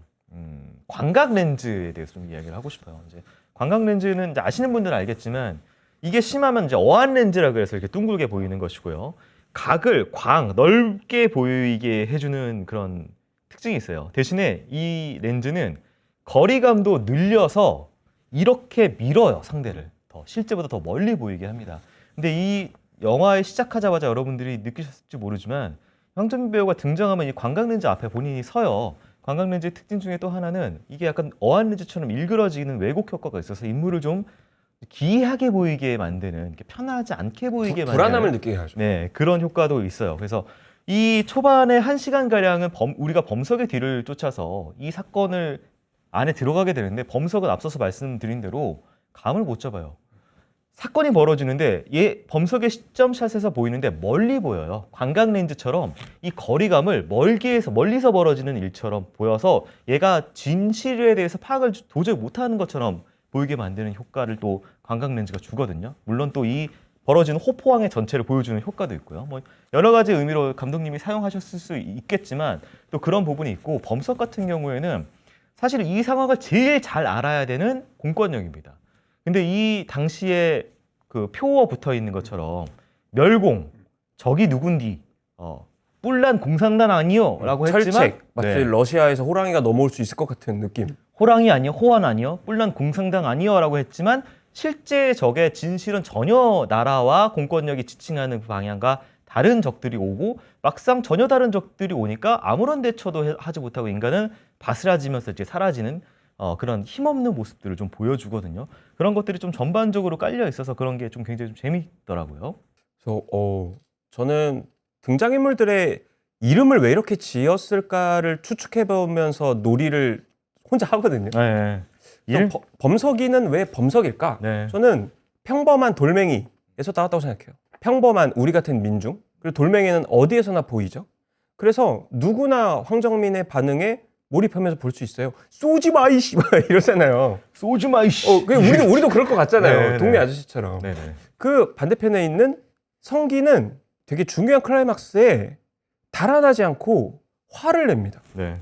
A: 광각 렌즈에 대해서 좀 이야기를 하고 싶어요. 이제 광각 렌즈는 이제 아시는 분들은 알겠지만 이게 심하면 이제 어안 렌즈라 그래서 이렇게 둥글게 보이는 것이고요. 각을 넓게 보이게 해주는 그런 특징이 있어요. 대신에 이 렌즈는 거리감도 늘려서 이렇게 밀어요, 상대를. 실제보다 더 멀리 보이게 합니다. 근데 이 영화에 시작하자마자 여러분들이 느끼셨을지 모르지만 황정민 배우가 등장하면 이 광각 렌즈 앞에 본인이 서요. 관광 렌즈의 특징 중에 또 하나는 이게 약간 어안 렌즈처럼 일그러지는 왜곡 효과가 있어서 인물을 좀 기이하게 보이게 만드는, 이렇게 편하지 않게 보이게 만드는
B: 불안함을 느끼게 하죠.
A: 네, 그런 효과도 있어요. 그래서 이 초반에 1시간 가량은 우리가 범석의 뒤를 쫓아서 이 사건을 안에 들어가게 되는데, 범석은 앞서서 말씀드린 대로 감을 못 잡아요. 사건이 벌어지는데 범석의 시점샷에서 보이는데 멀리 보여요. 관광 렌즈처럼 이 거리감을 멀리서 벌어지는 일처럼 보여서 얘가 진실에 대해서 파악을 도저히 못하는 것처럼 보이게 만드는 효과를 또 관광 렌즈가 주거든요. 물론 또 이 벌어지는 호포항의 전체를 보여주는 효과도 있고요. 뭐 여러 가지 의미로 감독님이 사용하셨을 수 있겠지만 또 그런 부분이 있고, 범석 같은 경우에는 사실 이 상황을 제일 잘 알아야 되는 공권력입니다. 근데 이 당시에 그 표어 붙어 있는 것처럼 멸공, 적이 누군디, 뿔난 공산당 아니요 라고 했지만,
B: 철책, 마치
A: 네.
B: 러시아에서 호랑이가 넘어올 수 있을 것 같은 느낌.
A: 호랑이 아니요, 호환 아니요, 뿔난 공산당 아니요 라고 했지만 실제 적의 진실은 전혀 나라와 공권력이 지칭하는 그 방향과 다른 적들이 오고, 막상 전혀 다른 적들이 오니까 아무런 대처도 하지 못하고 인간은 바스라지면서 이제 사라지는 그런 힘없는 모습들을 좀 보여주거든요. 그런 것들이 좀 전반적으로 깔려 있어서 그런 게 좀 굉장히 좀 재밌더라고요.
B: 그래서 저는 등장인물들의 이름을 왜 이렇게 지었을까를 추측해 보면서 놀이를 혼자 하거든요.
A: 네.
B: 그래서 범석이는 왜 범석일까?
A: 네.
B: 저는 평범한 돌멩이에서 나왔다고 생각해요. 평범한 우리 같은 민중, 그리고 돌멩이는 어디에서나 보이죠. 그래서 누구나 황정민의 반응에 몰입하면서 볼 수 있어요. 쏘지 마 이씨 이러잖아요.
A: 쏘지 마 이씨.
B: 그냥 우리도 그럴 것 같잖아요.
A: 네,
B: 동네
A: 네.
B: 아저씨처럼.
A: 네네.
B: 그 반대편에 있는 성기는 되게 중요한 클라이막스에 달아나지 않고 화를 냅니다.
A: 네.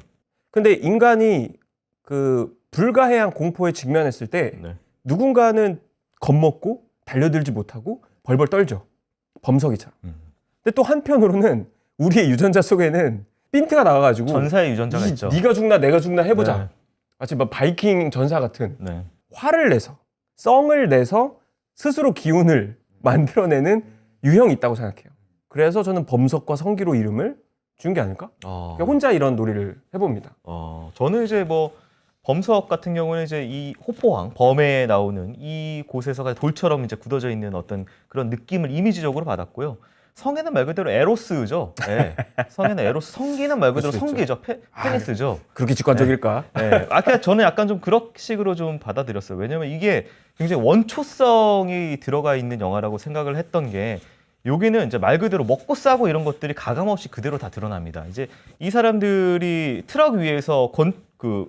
B: 근데 인간이 그 불가해한 공포에 직면했을 때
A: 네.
B: 누군가는 겁먹고 달려들지 못하고 벌벌 떨죠. 범석이처럼. 근데 또 한편으로는 우리의 유전자 속에는 핀트가 나와가지고
A: 전사의 유전자가 있죠.
B: 네가 죽나 내가 죽나 해보자.
A: 네.
B: 마치 막 바이킹 전사 같은
A: 네.
B: 화를 내서 썽을 내서 스스로 기운을 만들어내는 유형이 있다고 생각해요. 그래서 저는 범석과 성기로 이름을 준 게 아닐까? 그러니까 혼자 이런 놀이를 해봅니다.
A: 저는 이제 뭐 범석 같은 경우는 이제 이 호포항 범에 나오는 이 곳에서가 돌처럼 이제 굳어져 있는 어떤 그런 느낌을 이미지적으로 받았고요. 성에는 말 그대로 에로스죠. 네. 성에는 에로스, 성기는 말 그대로
B: 그럴 수
A: 성기죠. 페니스죠.
B: 그렇게 직관적일까?
A: 네. 그러니까 저는 약간 좀 그런 식으로 좀 받아들였어요. 왜냐면 이게 굉장히 원초성이 들어가 있는 영화라고 생각을 했던 게, 여기는 이제 말 그대로 먹고 싸고 이런 것들이 가감없이 그대로 다 드러납니다. 이제 이 사람들이 트럭 위에서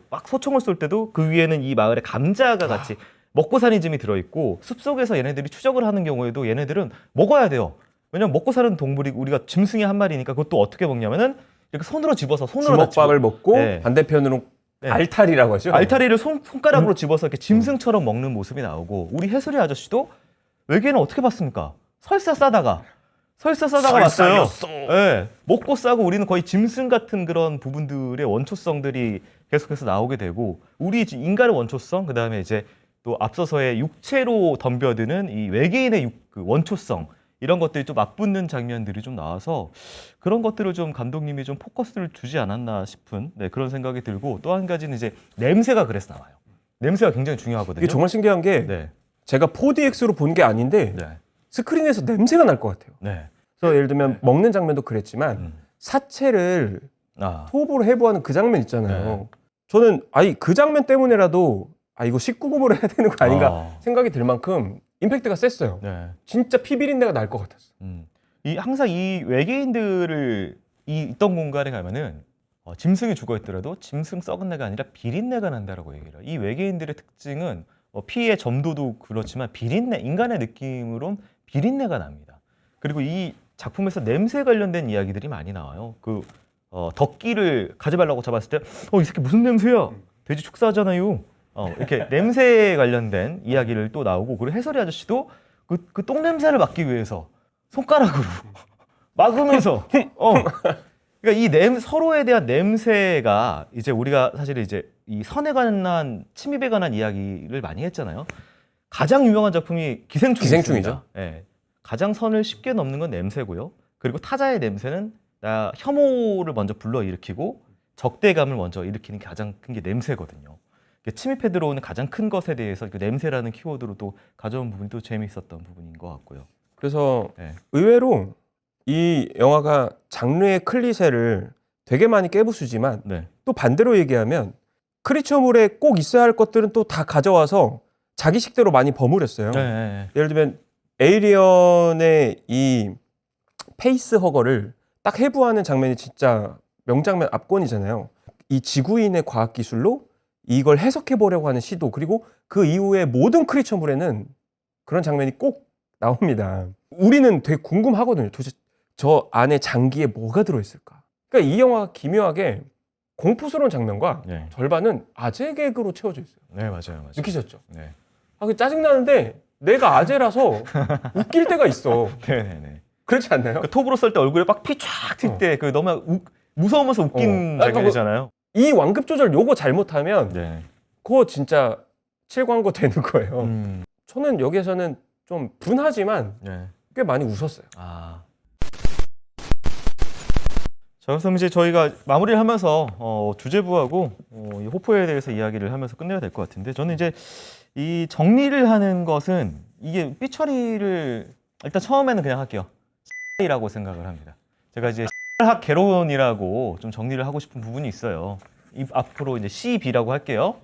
A: 막 소총을 쏠 때도 그 위에는 이 마을에 감자가 같이 먹고 사는 짐이 들어있고, 숲속에서 얘네들이 추적을 하는 경우에도 얘네들은 먹어야 돼요. 왜냐면 먹고 사는 동물이 우리가 짐승이 한 마리니까 그것도 어떻게 먹냐면은 이렇게 손으로 집어서 손으로 다
B: 주먹밥을 먹고
A: 네.
B: 반대편으로
A: 네.
B: 알타리라고 하죠.
A: 알타리를 손가락으로 집어서 이렇게 짐승처럼 먹는 모습이 나오고, 우리 해수리 아저씨도 외계인은 어떻게 봤습니까? 설사 싸다가 왔어요. 네. 먹고 싸고 우리는 거의 짐승 같은 그런 부분들의 원초성들이 계속해서 나오게 되고, 우리 인간의 원초성, 그 다음에 이제 또 앞서서의 육체로 덤벼드는 이 외계인의 그 원초성, 이런 것들이 좀 맞붙는 장면들이 좀 나와서 그런 것들을 좀 감독님이 좀 포커스를 주지 않았나 싶은 그런 생각이 들고, 또 한 가지는 이제 냄새가 그래서 나와요. 냄새가 굉장히 중요하거든요.
B: 이게 정말 신기한 게
A: 네.
B: 제가 4DX로 본 게 아닌데
A: 네.
B: 스크린에서 냄새가 날 것 같아요.
A: 네.
B: 그래서 예를 들면 먹는 장면도 그랬지만 사체를 토보로 해부하는 그 장면 있잖아요.
A: 네.
B: 저는 그 장면 때문에라도 이거 19금으로 해야 되는 거 아닌가 생각이 들 만큼 임팩트가 셌어요.
A: 네.
B: 진짜 피 비린내가 날 것 같았어.
A: 항상 이 외계인들을 있던 공간에 가면은 짐승이 죽어 있더라도 짐승 썩은 내가 아니라 비린내가 난다라고 얘기를 해요. 이 외계인들의 특징은 피의 점도도 그렇지만 비린내, 인간의 느낌으론 비린내가 납니다. 그리고 이 작품에서 냄새 관련된 이야기들이 많이 나와요. 덕기를 가져가려고 잡았을 때 이 새끼 무슨 냄새야? 돼지 축사하잖아요. 이렇게 냄새에 관련된 이야기를 또 나오고, 그리고 해설이 아저씨도 그 똥 냄새를 막기 위해서 손가락으로 막으면서 그러니까 이 서로에 대한 냄새가 이제 우리가 사실 이제 이 선에 관한 침입에 관한 이야기를 많이 했잖아요. 가장 유명한 작품이 기생충이죠. 네. 가장 선을 쉽게 넘는 건 냄새고요. 그리고 타자의 냄새는 혐오를 먼저 불러일으키고 적대감을 먼저 일으키는 게 가장 큰 게 냄새거든요. 침입해 들어오는 가장 큰 것에 대해서 그 냄새라는 키워드로 또 가져온 부분이 또 재미있었던 부분인 것 같고요.
B: 그래서
A: 네.
B: 의외로 이 영화가 장르의 클리셰를 되게 많이 깨부수지만
A: 네.
B: 또 반대로 얘기하면 크리처물에 꼭 있어야 할 것들은 또 다 가져와서 자기식대로 많이 버무렸어요.
A: 네.
B: 예를 들면 에이리언의 이 페이스 허거를 딱 해부하는 장면이 진짜 명장면 압권이잖아요. 이 지구인의 과학기술로 이걸 해석해 보려고 하는 시도, 그리고 그 이후에 모든 크리처물에는 그런 장면이 꼭 나옵니다. 우리는 되게 궁금하거든요. 도대체 저 안에 장기에 뭐가 들어있을까? 그러니까 이 영화가 기묘하게 공포스러운 장면과
A: 네.
B: 절반은 아재 개그로 채워져 있어요.
A: 네, 맞아요.
B: 느끼셨죠?
A: 네.
B: 그 짜증나는데 내가 아재라서 웃길 때가 있어.
A: 네네네.
B: 그렇지 않나요?
A: 그 톱으로 썰 때 얼굴에 막 피 쫙 튈 때 그 너무 무서우면서 웃긴 장면이잖아요.
B: 이 완급 조절 요거 잘못하면
A: 네.
B: 그거 진짜 칠광고 되는 거예요.
A: 음.
B: 저는 여기에서는 좀 분하지만
A: 네.
B: 꽤 많이 웃었어요.
A: 아. 자, 그래서 이제 저희가 마무리를 하면서 주제부하고 이 호프에 대해서 이야기를 하면서 끝내야 될 것 같은데, 저는 이제 이 정리를 하는 것은 이게 삐처리를 일단 처음에는 그냥 할게요. 이라고 생각을 합니다. 제가 이제 학 개론이라고 좀 정리를 하고 싶은 부분이 있어요. 앞으로 이제 CB라고 할게요.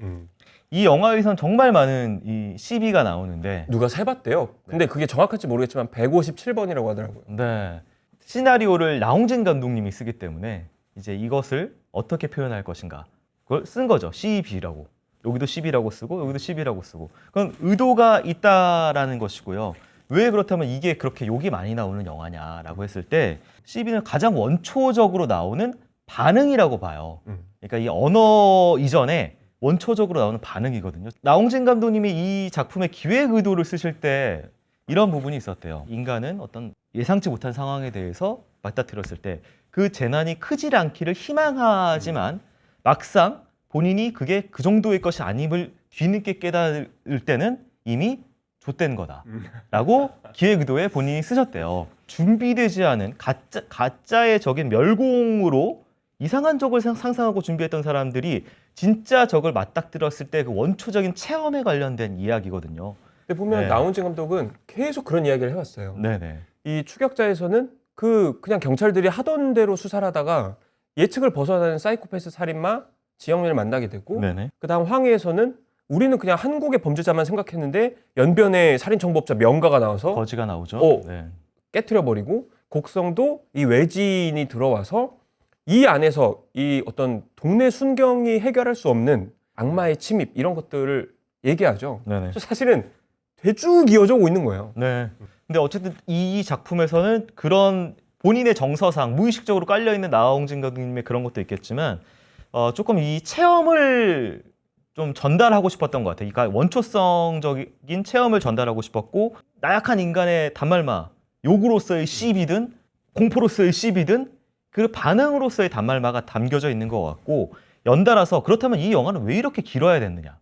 A: 이 영화에선 정말 많은 이 CB가 나오는데,
B: 누가 세봤대요. 근데 그게 정확할지 모르겠지만 157번이라고 하더라고요.
A: 네. 시나리오를 라옹진 감독님이 쓰기 때문에 이제 이것을 어떻게 표현할 것인가, 그걸 쓴 거죠. CB라고. 여기도 CB라고 쓰고 여기도 CB라고 쓰고. 그건 의도가 있다라는 것이고요. 왜 그렇다면 이게 그렇게 욕이 많이 나오는 영화냐라고 했을 때, CB는 가장 원초적으로 나오는 반응이라고 봐요. 그러니까 이 언어 이전에 원초적으로 나오는 반응이거든요. 라옹진 감독님이 이 작품의 기획 의도를 쓰실 때 이런 부분이 있었대요. 인간은 어떤 예상치 못한 상황에 대해서 맞닥뜨렸을 때 그 재난이 크질 않기를 희망하지만 막상 본인이 그게 그 정도의 것이 아님을 뒤늦게 깨달을 때는 이미 좆된 거다라고 기획 의도에 본인이 쓰셨대요. 준비되지 않은 가짜의 적인 멸공으로 이상한 적을 상상하고 준비했던 사람들이 진짜 적을 맞닥뜨렸을 때 그 원초적인 체험에 관련된 이야기거든요.
B: 근데 보면
A: 네.
B: 나온진 감독은 계속 그런 이야기를 해왔어요.
A: 네네.
B: 이 추격자에서는 그냥 경찰들이 하던 대로 수사를 하다가 예측을 벗어나는 사이코패스 살인마 지영민을 만나게 되고,
A: 네네.
B: 그다음 황해에서는 우리는 그냥 한국의 범죄자만 생각했는데 연변의 살인청법자 명가가 나와서
A: 거지가 나오죠. 네.
B: 깨트려버리고, 곡성도 이 외지인이 들어와서 이 안에서 이 어떤 동네 순경이 해결할 수 없는 악마의 침입 이런 것들을 얘기하죠.
A: 네네.
B: 그래서 사실은 되쭉 이어져 오고 있는 거예요.
A: 네. 근데 어쨌든 이 작품에서는 그런 본인의 정서상 무의식적으로 깔려있는 나홍진 감독님의 그런 것도 있겠지만 조금 이 체험을 좀 전달하고 싶었던 것 같아요. 그러니까 원초성적인 체험을 전달하고 싶었고, 나약한 인간의 단말마, 욕으로서의 시비든 공포로서의 시비든 그 반응으로서의 단말마가 담겨져 있는 것 같고, 연달아서 그렇다면 이 영화는 왜 이렇게 길어야 됐느냐.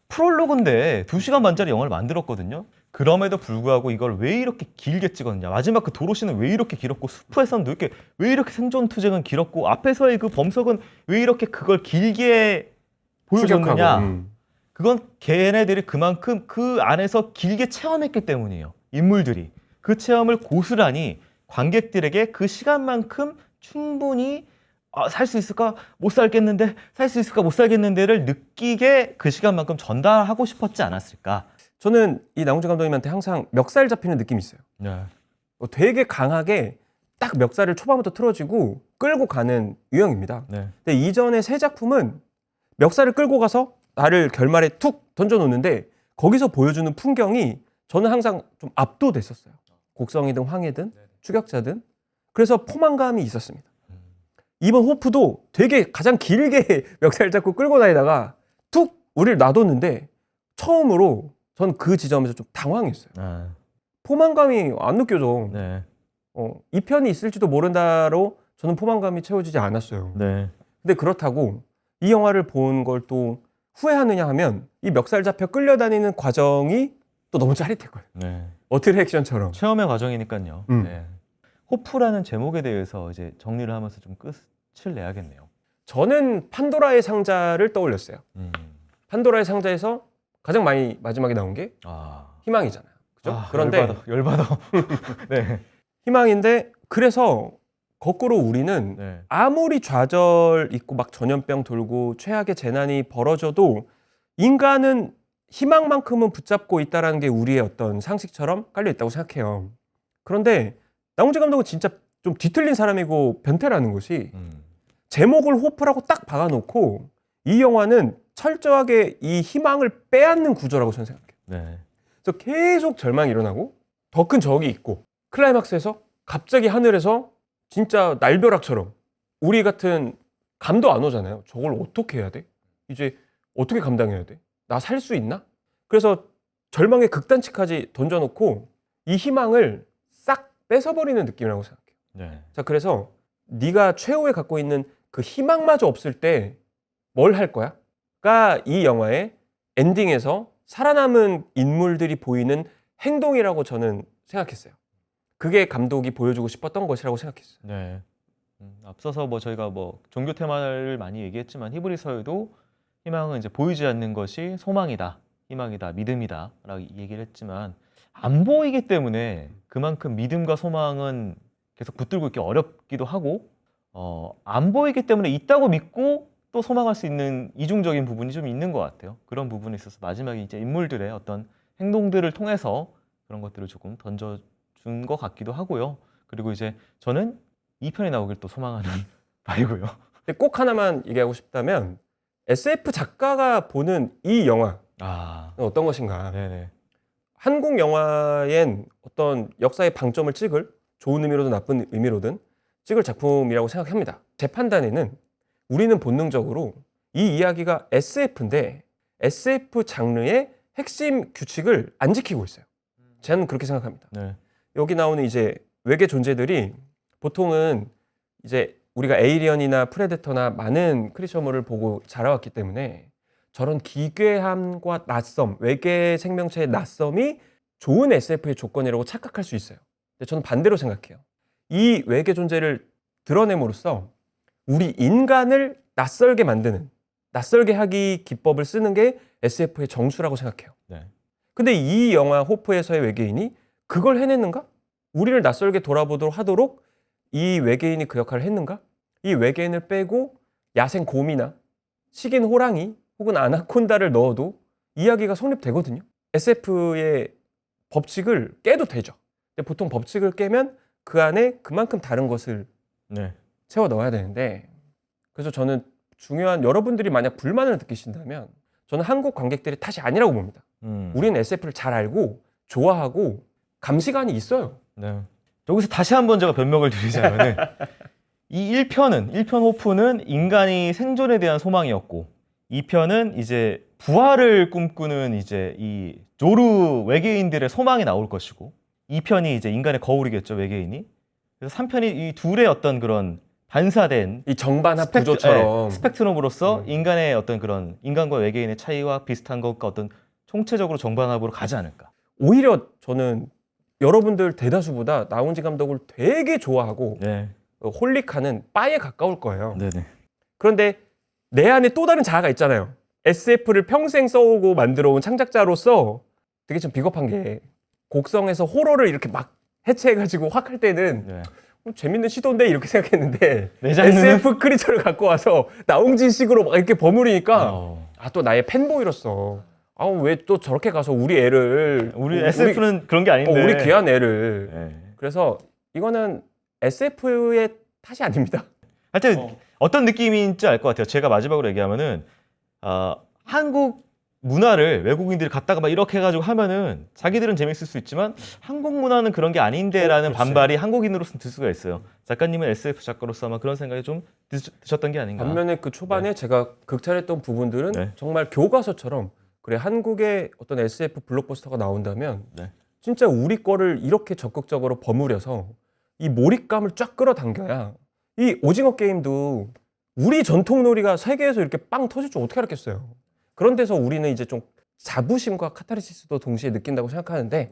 A: 프롤로그인데 2시간 반짜리 영화를 만들었거든요. 그럼에도 불구하고 이걸 왜 이렇게 길게 찍었느냐. 마지막 그 도로시는 왜 이렇게 길었고, 숲에서는 왜 이렇게 생존 투쟁은 길었고, 앞에서의 그 범석은 왜 이렇게 그걸 길게 보여줬느냐. 그건 걔네들이 그만큼 그 안에서 길게 체험했기 때문이에요. 인물들이. 그 체험을 고스란히 관객들에게 그 시간만큼 충분히 살 수 있을까? 못 살겠는데, 살 수 있을까? 못 살겠는데를 느끼게 그 시간만큼 전달하고 싶었지 않았을까?
B: 저는 이 나홍진 감독님한테 항상 멱살 잡히는 느낌이 있어요.
A: 네.
B: 되게 강하게 딱 멱살을 초반부터 틀어지고 끌고 가는 유형입니다.
A: 네.
B: 근데 이전의 세 작품은 멱살을 끌고 가서 나를 결말에 툭 던져놓는데, 거기서 보여주는 풍경이 저는 항상 좀 압도됐었어요. 곡성이든 황해든 추격자든. 그래서 포만감이 있었습니다. 이번 호프도 되게 가장 길게 멱살 잡고 끌고 다니다가 툭 우리를 놔뒀는데, 처음으로 전 그 지점에서 좀 당황했어요. 포만감이 안 느껴져.
A: 네.
B: 이 편이 있을지도 모른다로 저는 포만감이 채워지지 않았어요.
A: 네.
B: 근데 그렇다고 이 영화를 본 걸 또 후회하느냐 하면, 이 멱살 잡혀 끌려다니는 과정이 또 너무 짜릿해 거예요.
A: 네.
B: 어트랙션처럼.
A: 체험의 과정이니까요. 네. 호프라는 제목에 대해서 이제 정리를 하면서 좀 끝을 내야겠네요.
B: 저는 판도라의 상자를 떠올렸어요. 판도라의 상자에서 가장 많이 마지막에 나온 게
A: 아,
B: 희망이잖아요. 그죠?
A: 아,
B: 그런데
A: 열받아. 네.
B: 희망인데 그래서 거꾸로 우리는
A: 네.
B: 아무리 좌절 있고 막 전염병 돌고 최악의 재난이 벌어져도 인간은 희망만큼은 붙잡고 있다라는 게 우리의 어떤 상식처럼 깔려 있다고 생각해요. 그런데 나홍재 감독은 진짜 좀 뒤틀린 사람이고 변태라는 것이 제목을 호프라고 딱 박아놓고 이 영화는 철저하게 이 희망을 빼앗는 구조라고 저는 생각해요.
A: 네.
B: 그래서 계속 절망이 일어나고 더 큰 적이 있고 클라이막스에서 갑자기 하늘에서 진짜 날벼락처럼 우리 같은 감도 안 오잖아요. 저걸 어떻게 해야 돼? 이제 어떻게 감당해야 돼? 나 살 수 있나? 그래서 절망의 극단치까지 던져놓고 이 희망을 싹 뺏어버리는 느낌이라고 생각해요.
A: 네.
B: 자, 그래서 네가 최후에 갖고 있는 그 희망마저 없을 때 뭘 할 거야? 가 이 영화의 엔딩에서 살아남은 인물들이 보이는 행동이라고 저는 생각했어요. 그게 감독이 보여주고 싶었던 것이라고 생각했어요.
A: 네. 앞서서 뭐 저희가 뭐 종교 테마를 많이 얘기했지만 히브리서에도 희망은 이제 보이지 않는 것이 소망이다, 희망이다, 믿음이다라고 얘기를 했지만 안 보이기 때문에 그만큼 믿음과 소망은 계속 붙들고 있기 어렵기도 하고 안 보이기 때문에 있다고 믿고 또 소망할 수 있는 이중적인 부분이 좀 있는 것 같아요. 그런 부분에 있어서 마지막에 이제 인물들의 어떤 행동들을 통해서 그런 것들을 조금 던져준 것 같기도 하고요. 그리고 이제 저는 2편이 나오길 또 소망하는 바이고요.
B: 근데 꼭 하나만 얘기하고 싶다면 SF 작가가 보는 이 영화는
A: 아,
B: 어떤 것인가?
A: 네네.
B: 한국 영화엔 어떤 역사의 방점을 찍을 좋은 의미로든 나쁜 의미로든 찍을 작품이라고 생각합니다. 제 판단에는 우리는 본능적으로 이 이야기가 SF인데 SF 장르의 핵심 규칙을 안 지키고 있어요. 저는 그렇게 생각합니다.
A: 네.
B: 여기 나오는 이제 외계 존재들이 보통은 이제 우리가 에이리언이나 프레데터나 많은 크리처물을 보고 자라왔기 때문에 저런 기괴함과 낯섦, 외계 생명체의 낯섦이 좋은 SF의 조건이라고 착각할 수 있어요. 근데 저는 반대로 생각해요. 이 외계 존재를 드러냄으로써 우리 인간을 낯설게 만드는, 낯설게 하기 기법을 쓰는 게 SF의 정수라고 생각해요.
A: 네.
B: 근데 이 영화 호프에서의 외계인이 그걸 해냈는가? 우리를 낯설게 돌아보도록 하도록 이 외계인이 그 역할을 했는가? 이 외계인을 빼고 야생 곰이나 식인 호랑이 혹은 아나콘다를 넣어도 이야기가 성립되거든요. SF의 법칙을 깨도 되죠. 근데 보통 법칙을 깨면 그 안에 그만큼 다른 것을
A: 네.
B: 채워 넣어야 되는데 그래서 저는 중요한 여러분들이 만약 불만을 느끼신다면 저는 한국 관객들의 탓이 아니라고 봅니다. 우리는 SF를 잘 알고 좋아하고 감시관이 있어요.
A: 네. 여기서 다시 한번 제가 변명을 드리자면은 이 1편 호프는 인간이 생존에 대한 소망이었고 2편은 이제 부활을 꿈꾸는 이제 이 조르 외계인들의 소망이 나올 것이고 2편이 이제 인간의 거울이겠죠, 외계인이. 그래서 3편이 이 둘의 어떤 그런 반사된
B: 이 정반합 구조처럼
A: 스펙트럼으로서 인간의 어떤 그런 인간과 외계인의 차이와 비슷한 것과 어떤 총체적으로 정반합으로 가지 않을까.
B: 오히려 저는 여러분들 대다수보다 나홍재 감독을 되게 좋아하고
A: 네.
B: 홀릭하는 빠에 가까울 거예요.
A: 네네.
B: 그런데 내 안에 또 다른 자아가 있잖아요. SF를 평생 써오고 만들어온 창작자로서 되게 좀 비겁한 게 곡성에서 호러를 이렇게 막 해체해가지고 확 할 때는
A: 네.
B: 재밌는 시도인데 이렇게 생각했는데
A: 내 장르는?
B: SF 크리처를 갖고 와서 나홍진식으로 막 이렇게 버무리니까 또 나의 팬보이로서 왜 또 저렇게 가서 우리 애를
A: 우리 SF는 그런 게 아닌데.
B: 우리 귀한 애를
A: 네.
B: 그래서 이거는 SF의 탓이 아닙니다.
A: 하여튼 어떤 느낌인지 알 것 같아요. 제가 마지막으로 얘기하면은 한국 문화를 외국인들이 갖다가 막 이렇게 해가지고 하면은 자기들은 재밌을 수 있지만 한국 문화는 그런 게 아닌데라는
B: 그렇지.
A: 반발이 한국인으로서는 들 수가 있어요. 작가님은 SF 작가로서 아마 그런 생각이 좀 드셨던 게 아닌가.
B: 반면에 그 초반에 제가 극찬했던 부분들은
A: 네.
B: 정말 교과서처럼 그래 한국의 어떤 SF 블록버스터가 나온다면
A: 네.
B: 진짜 우리 거를 이렇게 적극적으로 버무려서 이 몰입감을 쫙 끌어당겨야 이 오징어 게임도 우리 전통놀이가 세계에서 이렇게 빵 터질 줄 어떻게 알았겠어요. 그런 데서 우리는 이제 좀 자부심과 카타르시스도 동시에 느낀다고 생각하는데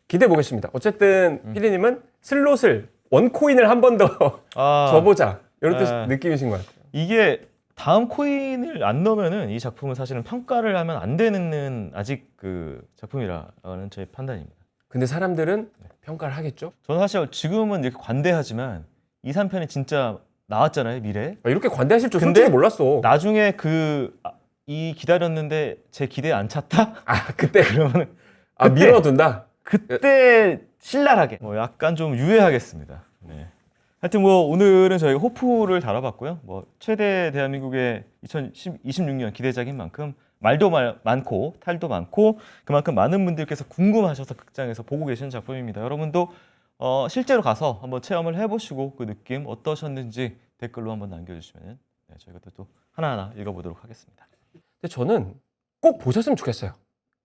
B: 기대해 보겠습니다. 어쨌든 피디님은 슬롯을 원코인을 한 번 더
A: 아,
B: 줘보자 이런
A: 네.
B: 느낌이신 것 같아요.
A: 이게 다음 코인을 안 넣으면은 이 작품은 사실은 평가를 하면 안 되는 아직 그 작품이라는 제 판단입니다.
B: 근데 사람들은 평가를 하겠죠?
A: 저는 사실 지금은 이렇게 관대하지만 2, 3편이 진짜 나왔잖아요, 미래.
B: 이렇게 관대하실 줄
A: 근데
B: 솔직히 몰랐어.
A: 나중에 이 기다렸는데 제 기대에 안 찼다?
B: 그때
A: 그러면
B: 그때. 밀어둔다.
A: 그때 신랄하게 약간 좀 유예하겠습니다. 네. 하여튼 오늘은 저희 호프를 다뤄봤고요. 최대 대한민국의 2026년 기대작인 만큼 말도 많고 탈도 많고 그만큼 많은 분들께서 궁금하셔서 극장에서 보고 계시는 작품입니다. 여러분도 실제로 가서 한번 체험을 해보시고 그 느낌 어떠셨는지 댓글로 한번 남겨주시면 저희가 또 하나하나 읽어보도록 하겠습니다.
B: 근데 저는 꼭 보셨으면 좋겠어요.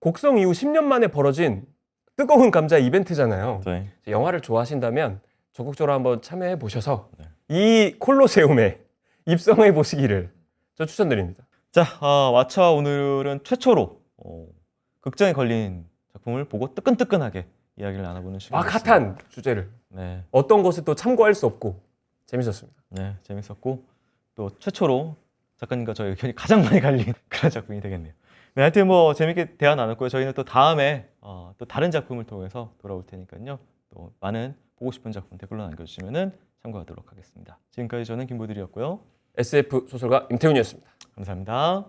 B: 곡성 이후 10년 만에 벌어진 뜨거운 감자 이벤트잖아요.
A: 네.
B: 영화를 좋아하신다면 적극적으로 한번 참여해 보셔서
A: 네.
B: 이 콜로세움에 입성해 보시기를 저 추천드립니다.
A: 자, 왓챠 오늘은 최초로 극장에 걸린 작품을 보고 뜨끈뜨끈하게 이야기를 나눠보는 시간이었습니다.
B: 핫한 주제를
A: 네,
B: 어떤 것을 또 참고할 수 없고 재밌었습니다.
A: 네, 재밌었고 또 최초로 작가님과 저의 의견이 가장 많이 갈린 그런 작품이 되겠네요. 네, 하여튼 재밌게 대화 나눴고요. 저희는 또 다음에 또 다른 작품을 통해서 돌아올 테니까요. 또 많은 보고 싶은 작품 댓글로 남겨주시면 참고하도록 하겠습니다. 지금까지 저는 김보들이었고요.
B: SF 소설가 임태훈이었습니다.
A: 감사합니다.